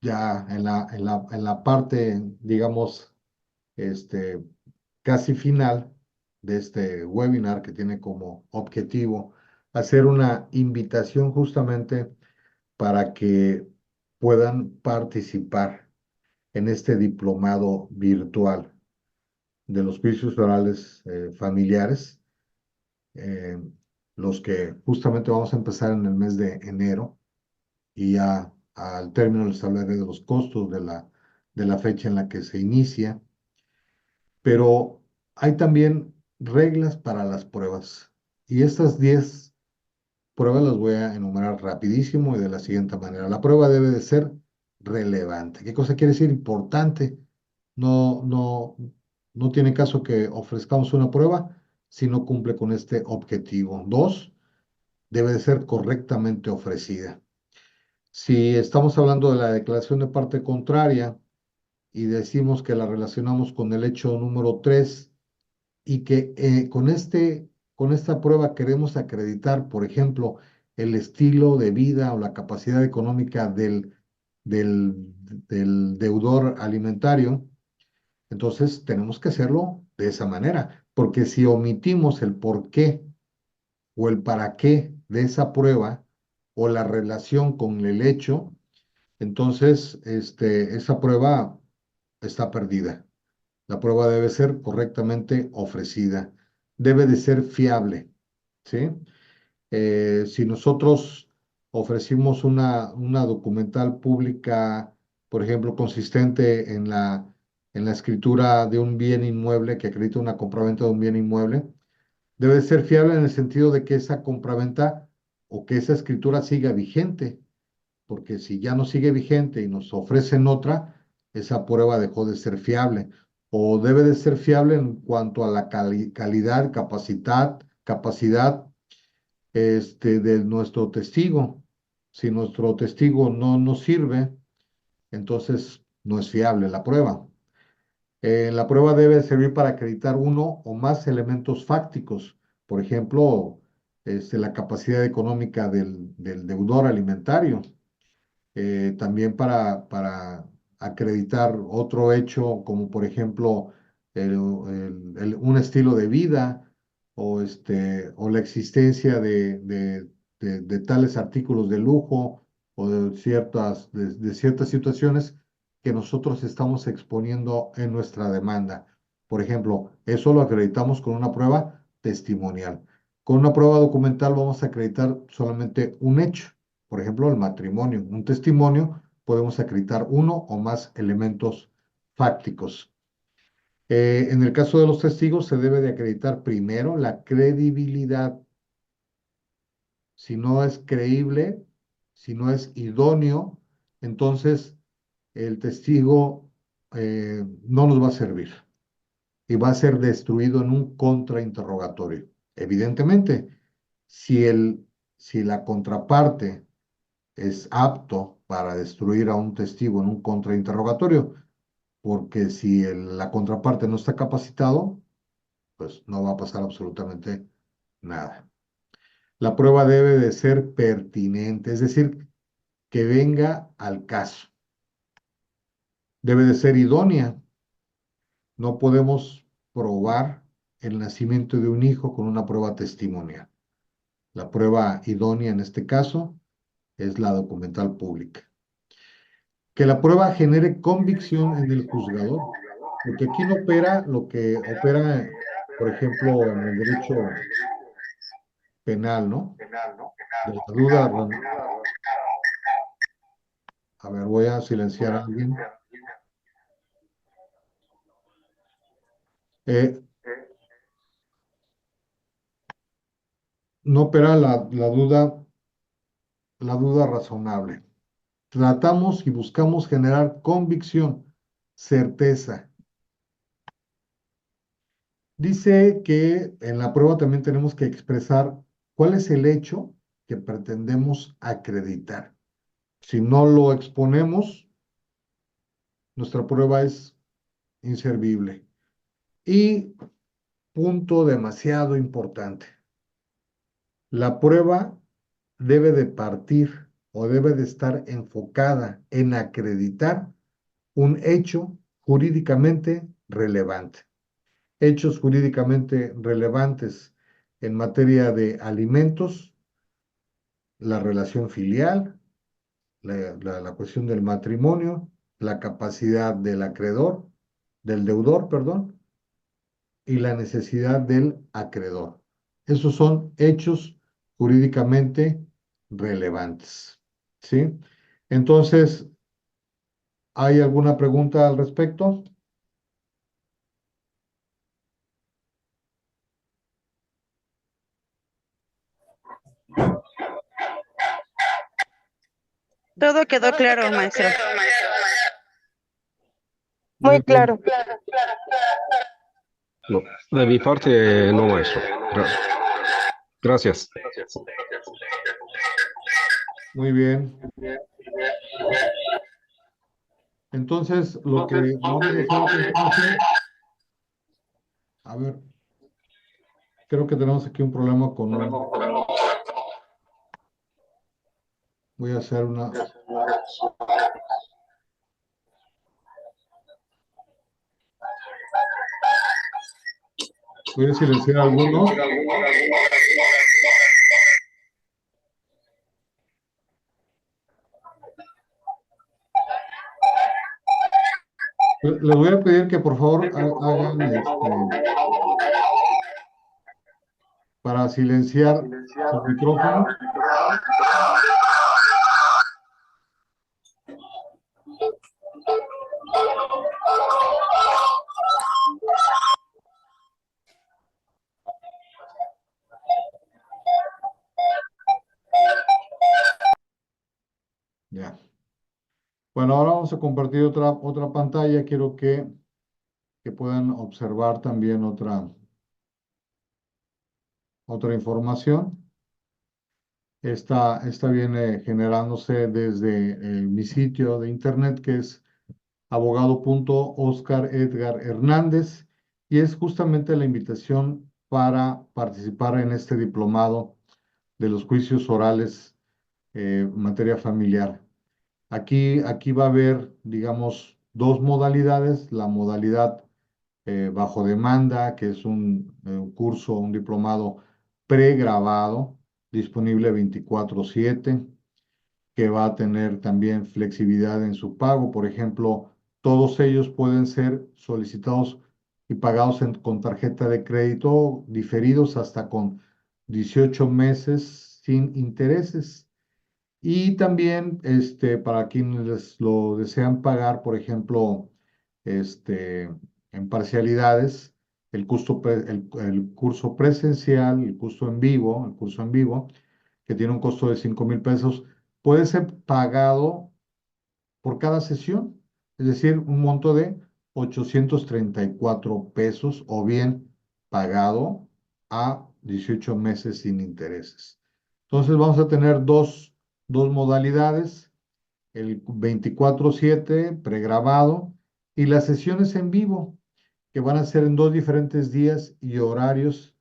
S1: ya en la parte, digamos, este, casi final de este webinar que tiene como objetivo hacer una invitación justamente para que puedan participar en este diplomado virtual de los juicios orales familiares, eh, los que justamente vamos a empezar en el mes de enero y ya al término les hablaré de los costos de la fecha en la que se inicia, pero hay también reglas para las pruebas y estas 10 pruebas las voy a enumerar rapidísimo y de la siguiente manera. La prueba debe de ser relevante. ¿Qué cosa quiere decir? Importante. No, no, no tiene caso que ofrezcamos una prueba si no cumple con este objetivo. Dos, debe de ser correctamente ofrecida. Si estamos hablando de la declaración de parte contraria y decimos que la relacionamos con el hecho número 3 y que con esta prueba queremos acreditar, por ejemplo, el estilo de vida o la capacidad económica del, del deudor alimentario, entonces tenemos que hacerlo de esa manera, porque si omitimos el por qué o el para qué de esa prueba o la relación con el hecho, entonces esa prueba está perdida. La prueba debe ser correctamente ofrecida, debe de ser fiable, ¿sí? Si nosotros ofrecimos una documental pública, por ejemplo, consistente en la escritura de un bien inmueble que acredita una compraventa de un bien inmueble, debe de ser fiable en el sentido de que esa compraventa o que esa escritura siga vigente porque si ya no sigue vigente y nos ofrecen otra, esa prueba dejó de ser fiable o debe de ser fiable en cuanto a la calidad, capacidad de nuestro testigo. Si nuestro testigo no nos sirve, entonces no es fiable la prueba. La prueba debe servir para acreditar uno o más elementos fácticos, por ejemplo, la capacidad económica del deudor alimentario, también para acreditar otro hecho, como por ejemplo un estilo de vida o la existencia de tales artículos de lujo o de ciertas situaciones que nosotros estamos exponiendo en nuestra demanda. Por ejemplo, eso lo acreditamos con una prueba testimonial. Con una prueba documental vamos a acreditar solamente un hecho, por ejemplo, el matrimonio. Un testimonio podemos acreditar uno o más elementos fácticos. En el caso de los testigos se debe de acreditar primero la credibilidad. Si no es creíble, si no es idóneo, entonces el testigo no nos va a servir y va a ser destruido en un contrainterrogatorio. Evidentemente, si la contraparte es apto para destruir a un testigo en un contrainterrogatorio, porque si la contraparte no está capacitado, pues no va a pasar absolutamente nada. La prueba debe de ser pertinente, es decir, que venga al caso. Debe de ser idónea. No podemos probar el nacimiento de un hijo con una prueba testimonial. La prueba idónea en este caso es la documental pública. Que la prueba genere convicción en el juzgador, porque aquí no opera lo que opera, por ejemplo, en el derecho penal, ¿no? De la duda. A ver, voy a silenciar a alguien. Eh, no opera la duda razonable. Tratamos y buscamos generar convicción, certeza. Dice que en la prueba también tenemos que expresar cuál es el hecho que pretendemos acreditar. Si no lo exponemos, nuestra prueba es inservible. Y punto demasiado importante. La prueba debe de partir o debe de estar enfocada en acreditar un hecho jurídicamente relevante. Hechos jurídicamente relevantes en materia de alimentos, la relación filial, la cuestión del matrimonio, la capacidad del deudor, perdón, y la necesidad del acreedor. Esos son hechos jurídicamente relevantes, ¿sí? Entonces, ¿hay alguna pregunta al respecto?
S2: Todo quedó claro, maestro.
S1: Muy
S2: Muy
S1: bien.
S2: claro.
S3: No, de mi parte no, maestro. Gracias.
S1: Muy bien. Entonces, lo que vamos a hacer a continuación, a ver, creo que tenemos aquí un problema con voy a hacer voy a silenciar algunos. Les voy a pedir que por favor hagan para silenciar su micrófono. Ya. Bueno, ahora vamos a compartir otra pantalla. Quiero que puedan observar también otra información. Esta viene generándose desde mi sitio de internet, que es abogado.oscar Edgar Hernández, y es justamente la invitación para participar en este diplomado de los juicios orales en materia familiar. Aquí va a haber, digamos, dos modalidades: la modalidad bajo demanda, que es un curso, un diplomado pregrabado, disponible 24/7, que va a tener también flexibilidad en su pago. Por ejemplo, todos ellos pueden ser solicitados y pagados con tarjeta de crédito, diferidos hasta con 18 meses sin intereses. Y también para quienes lo desean pagar, por ejemplo, este, en parcialidades, el curso presencial, el curso en vivo, que tiene un costo de 5,000 pesos, puede ser pagado por cada sesión, es decir, un monto de 834 pesos, o bien pagado a 18 meses sin intereses. Entonces vamos a tener dos modalidades: el 24/7 pregrabado y las sesiones en vivo, que van a ser en dos diferentes días y horarios,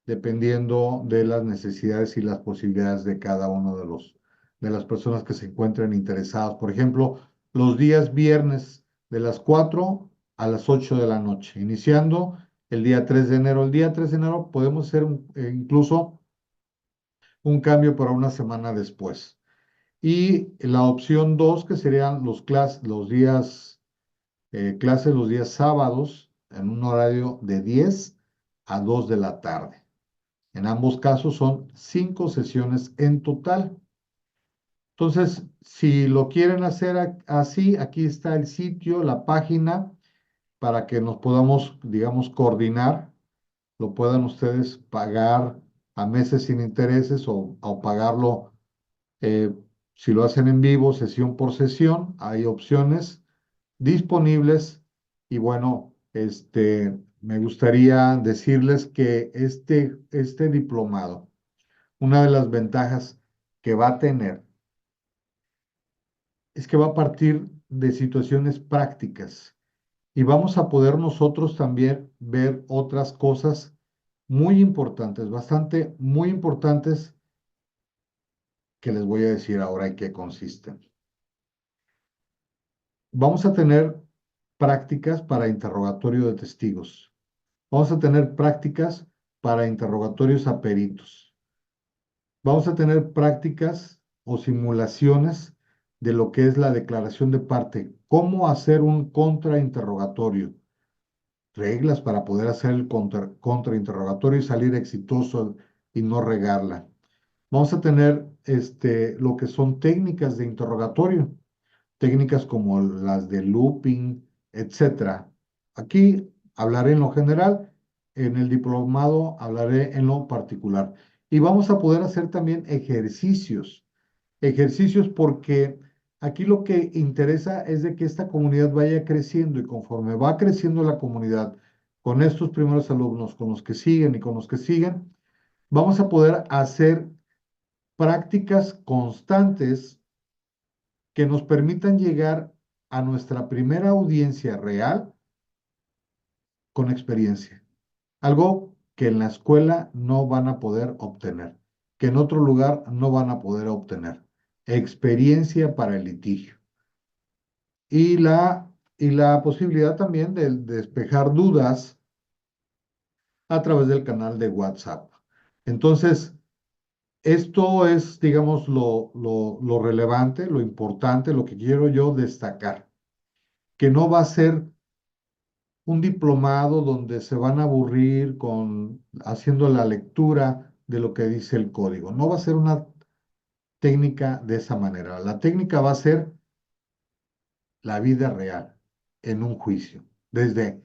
S1: dependiendo de las necesidades y las posibilidades de cada uno de las personas que se encuentren interesadas. Por ejemplo, los días viernes de las 4 a las 8 de la noche, iniciando el día 3 de enero. El día 3 de enero podemos hacer incluso un cambio para una semana después. Y la opción 2, que serían los días clases los días sábados, en un horario de 10 a 2 de la tarde. En ambos casos son 5 sesiones en total. Entonces, si lo quieren hacer así, aquí está el sitio, la página, para que nos podamos, digamos, coordinar. Lo puedan ustedes pagar a meses sin intereses, o pagarlo, eh, si lo hacen en vivo, sesión por sesión. Hay opciones disponibles. Y bueno, me gustaría decirles que este diplomado, una de las ventajas que va a tener es que va a partir de situaciones prácticas, y vamos a poder nosotros también ver otras cosas muy importantes, bastante muy importantes, que les voy a decir ahora en qué consisten. Vamos a tener prácticas para interrogatorio de testigos. Vamos a tener prácticas para interrogatorios a peritos. Vamos a tener prácticas o simulaciones de lo que es la declaración de parte, cómo hacer un contrainterrogatorio, reglas para poder hacer el contrainterrogatorio y salir exitoso y no regarla. Vamos a tener lo que son técnicas de interrogatorio, técnicas como las de looping, etcétera. Aquí hablaré en lo general, en el diplomado hablaré en lo particular. Y vamos a poder hacer también ejercicios, porque aquí lo que interesa es de que esta comunidad vaya creciendo, y conforme va creciendo la comunidad, con estos primeros alumnos, con los que siguen y con los que siguen, vamos a poder hacer prácticas constantes que nos permitan llegar a nuestra primera audiencia real con experiencia. Algo que en la escuela no van a poder obtener, que en otro lugar no van a poder obtener. Experiencia para el litigio. Y la posibilidad también de despejar dudas a través del canal de WhatsApp. Entonces, esto es, digamos, lo relevante, lo importante, lo que quiero yo destacar, que no va a ser un diplomado donde se van a aburrir haciendo la lectura de lo que dice el código. No va a ser una técnica de esa manera. La técnica va a ser la vida real en un juicio. Desde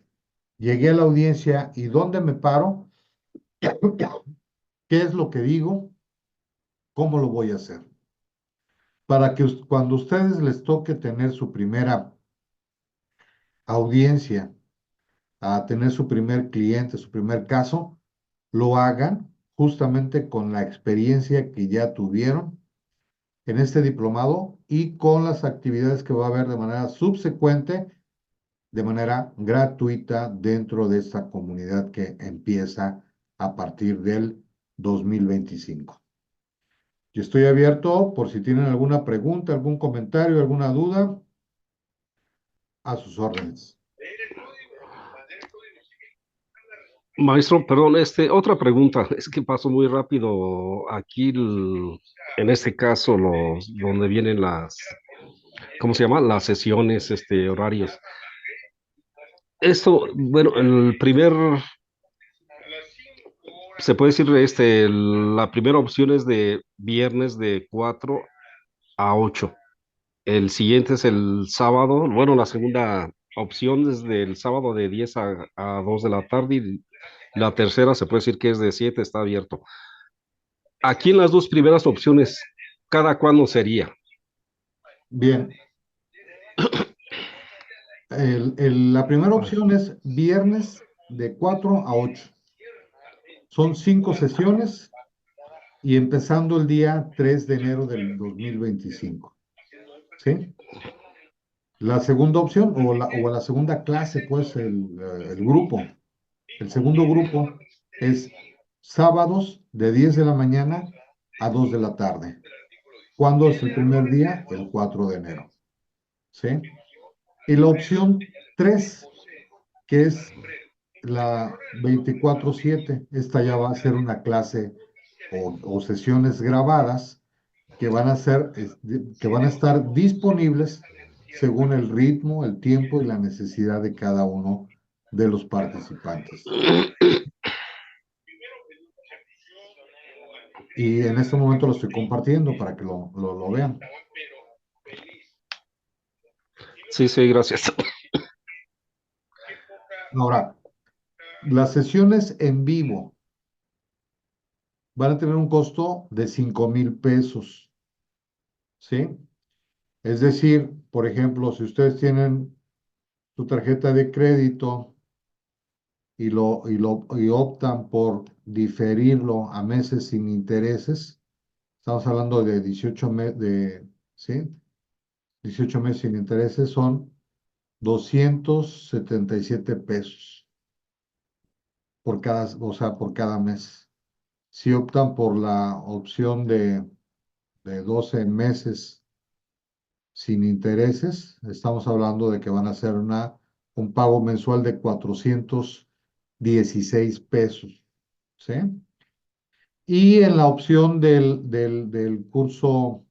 S1: llegué a la audiencia y dónde me paro, qué es lo que digo, cómo lo voy a hacer. para que cuando ustedes les toque tener su primera audiencia, a tener su primer cliente, su primer caso, lo hagan justamente con la experiencia que ya tuvieron en este diplomado y con las actividades que va a haber de manera subsecuente, de manera gratuita dentro de esta comunidad que empieza a partir del 2025. Yo estoy abierto por si tienen alguna pregunta, algún comentario, alguna duda, a sus órdenes.
S3: Maestro, perdón, otra pregunta, es que pasó muy rápido aquí, en este caso, donde vienen ¿cómo se llama? Las sesiones, horarios. Esto, bueno, se puede decir, la primera opción es de viernes de 4 a 8. El siguiente es el sábado, bueno, la segunda opción es del sábado de 10 a 2 de la tarde y la tercera se puede decir que es de 7, está abierto. Aquí en las dos primeras opciones, ¿cada cuándo sería?
S1: Bien, la primera opción es viernes de 4 a 8. Son 5 sesiones y empezando el día 3 de enero del 2025. ¿Sí? La segunda opción o la segunda clase, pues el grupo. El segundo grupo es sábados de 10 de la mañana a 2 de la tarde. ¿Cuándo es el primer día? El 4 de enero. ¿Sí? Y la opción 3, que es la 24/7, esta ya va a ser una clase o sesiones grabadas que van a ser, que van a estar disponibles según el ritmo, el tiempo y la necesidad de cada uno de los participantes. Y en este momento lo estoy compartiendo para que lo vean.
S3: Sí, sí, gracias.
S1: Ahora, las sesiones en vivo van a tener un costo de 5,000 pesos, ¿sí? Es decir, por ejemplo, si ustedes tienen su tarjeta de crédito y optan por diferirlo a meses sin intereses, estamos hablando de 18 meses, ¿sí? 18 meses sin intereses son 277 pesos o sea, por cada mes. Si optan por la opción de 12 meses sin intereses, estamos hablando de que van a hacer un pago mensual de 416 pesos, ¿sí? Y en la opción del curso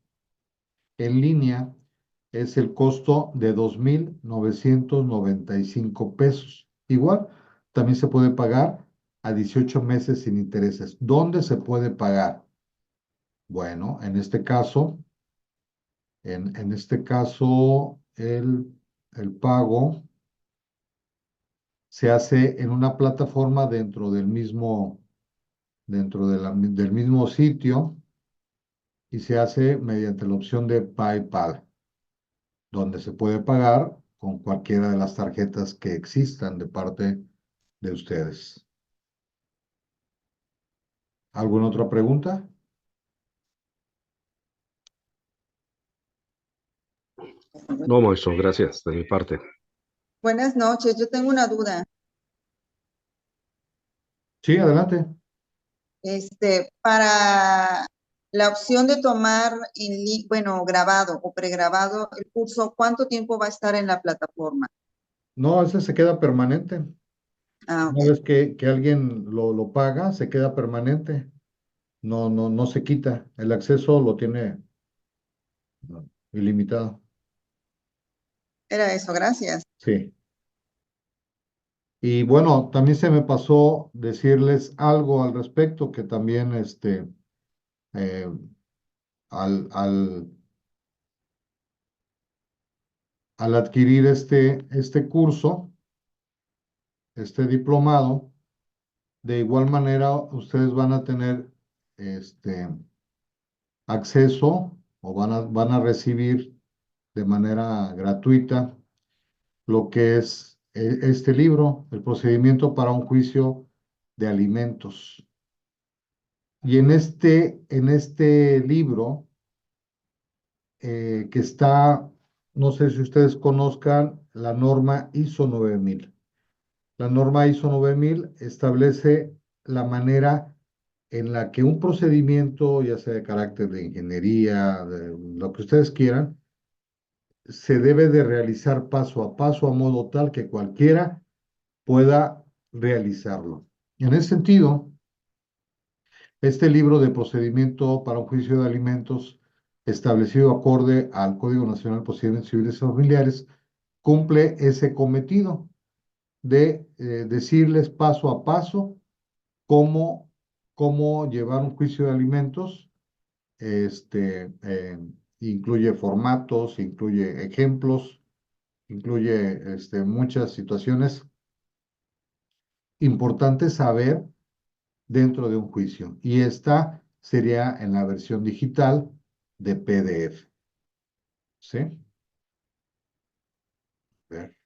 S1: en línea es el costo de 2,995 pesos. Igual, también se puede pagar a 18 meses sin intereses. ¿Dónde se puede pagar? Bueno, en este caso, el pago se hace en una plataforma del mismo sitio y se hace mediante la opción de PayPal, donde se puede pagar con cualquiera de las tarjetas que existan de parte de ustedes. ¿Alguna otra pregunta?
S3: No, maestro, gracias de mi parte.
S4: Buenas noches, yo tengo una duda.
S1: Sí, adelante.
S4: Para la opción de tomar bueno, grabado o pregrabado el curso, ¿cuánto tiempo va a estar en la plataforma?
S1: No, ese se queda permanente.
S4: Ah,
S1: Una
S4: ok.
S1: vez que alguien lo paga, se queda permanente. No se quita. El acceso lo tiene ilimitado.
S4: Era eso, gracias.
S1: Sí. Y bueno, también se me pasó decirles algo al respecto, que también eh, al, al, al adquirir este curso, este diplomado, de igual manera ustedes van a tener este acceso o van a recibir de manera gratuita lo que es este libro, El procedimiento para un juicio de alimentos. Y en este libro, que está, no sé si ustedes conozcan la norma ISO 9000. La norma ISO 9000 establece la manera en la que un procedimiento, ya sea de carácter de ingeniería, de lo que ustedes quieran, se debe de realizar paso a modo tal que cualquiera pueda realizarlo. En ese sentido, este libro de procedimiento para un juicio de alimentos, establecido acorde al Código Nacional de Procedimientos Civiles y Familiares, cumple ese cometido de decirles paso a paso cómo, cómo llevar un juicio de alimentos. Incluye formatos, incluye ejemplos, incluye muchas situaciones importantes saber dentro de un juicio. Y esta sería en la versión digital de PDF. ¿Sí? A ver.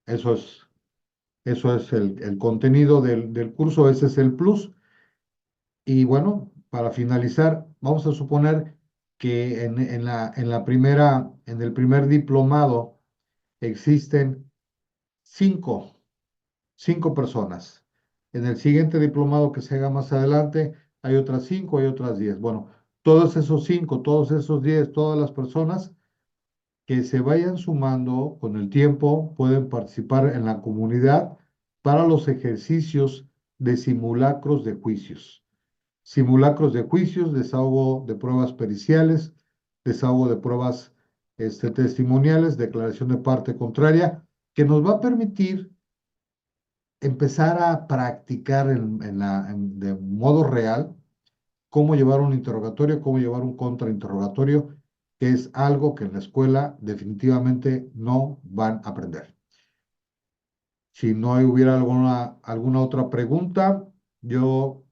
S1: Eso es el contenido del curso, ese es el plus. Y bueno, para finalizar, vamos a suponer que en el primer diplomado existen cinco, cinco personas. En el siguiente diplomado que se haga más adelante, hay otras cinco, hay otras 10. Bueno, todos esos cinco, todos esos 10, todas las personas que se vayan sumando con el tiempo pueden participar en la comunidad para los ejercicios de simulacros de juicios. Simulacros de juicios, desahogo de pruebas periciales, desahogo de pruebas testimoniales, declaración de parte contraria, que nos va a permitir empezar a practicar de modo real cómo llevar un interrogatorio, cómo llevar un contrainterrogatorio, que es algo que en la escuela definitivamente no van a aprender. Si no hubiera alguna otra pregunta, yo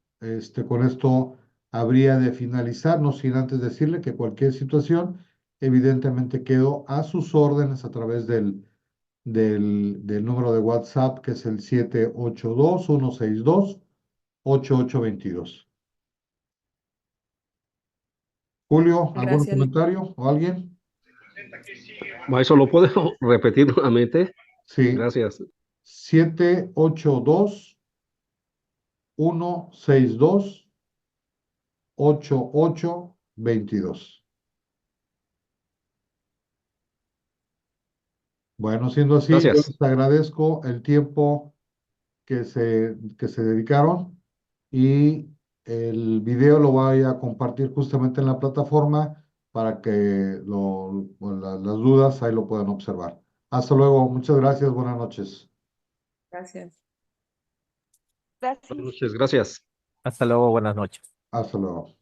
S1: con esto habría de finalizar, no sin antes decirle que cualquier situación, evidentemente quedo a sus órdenes a través del número de WhatsApp, que es el 782-162-8822. Julio, ¿algún
S2: Gracias.
S1: comentario o alguien?
S3: Maestro, ¿lo puedo repetir nuevamente?
S1: Sí,
S3: Gracias.
S1: 782-162-8822. Bueno, siendo así, yo
S3: Gracias.
S1: les agradezco el tiempo que se dedicaron y el video lo voy a compartir justamente en la plataforma para que las dudas ahí lo puedan observar. Hasta luego, muchas gracias, buenas noches.
S2: Gracias.
S3: Buenas noches, gracias.
S5: Hasta luego, buenas noches.
S1: Hasta luego.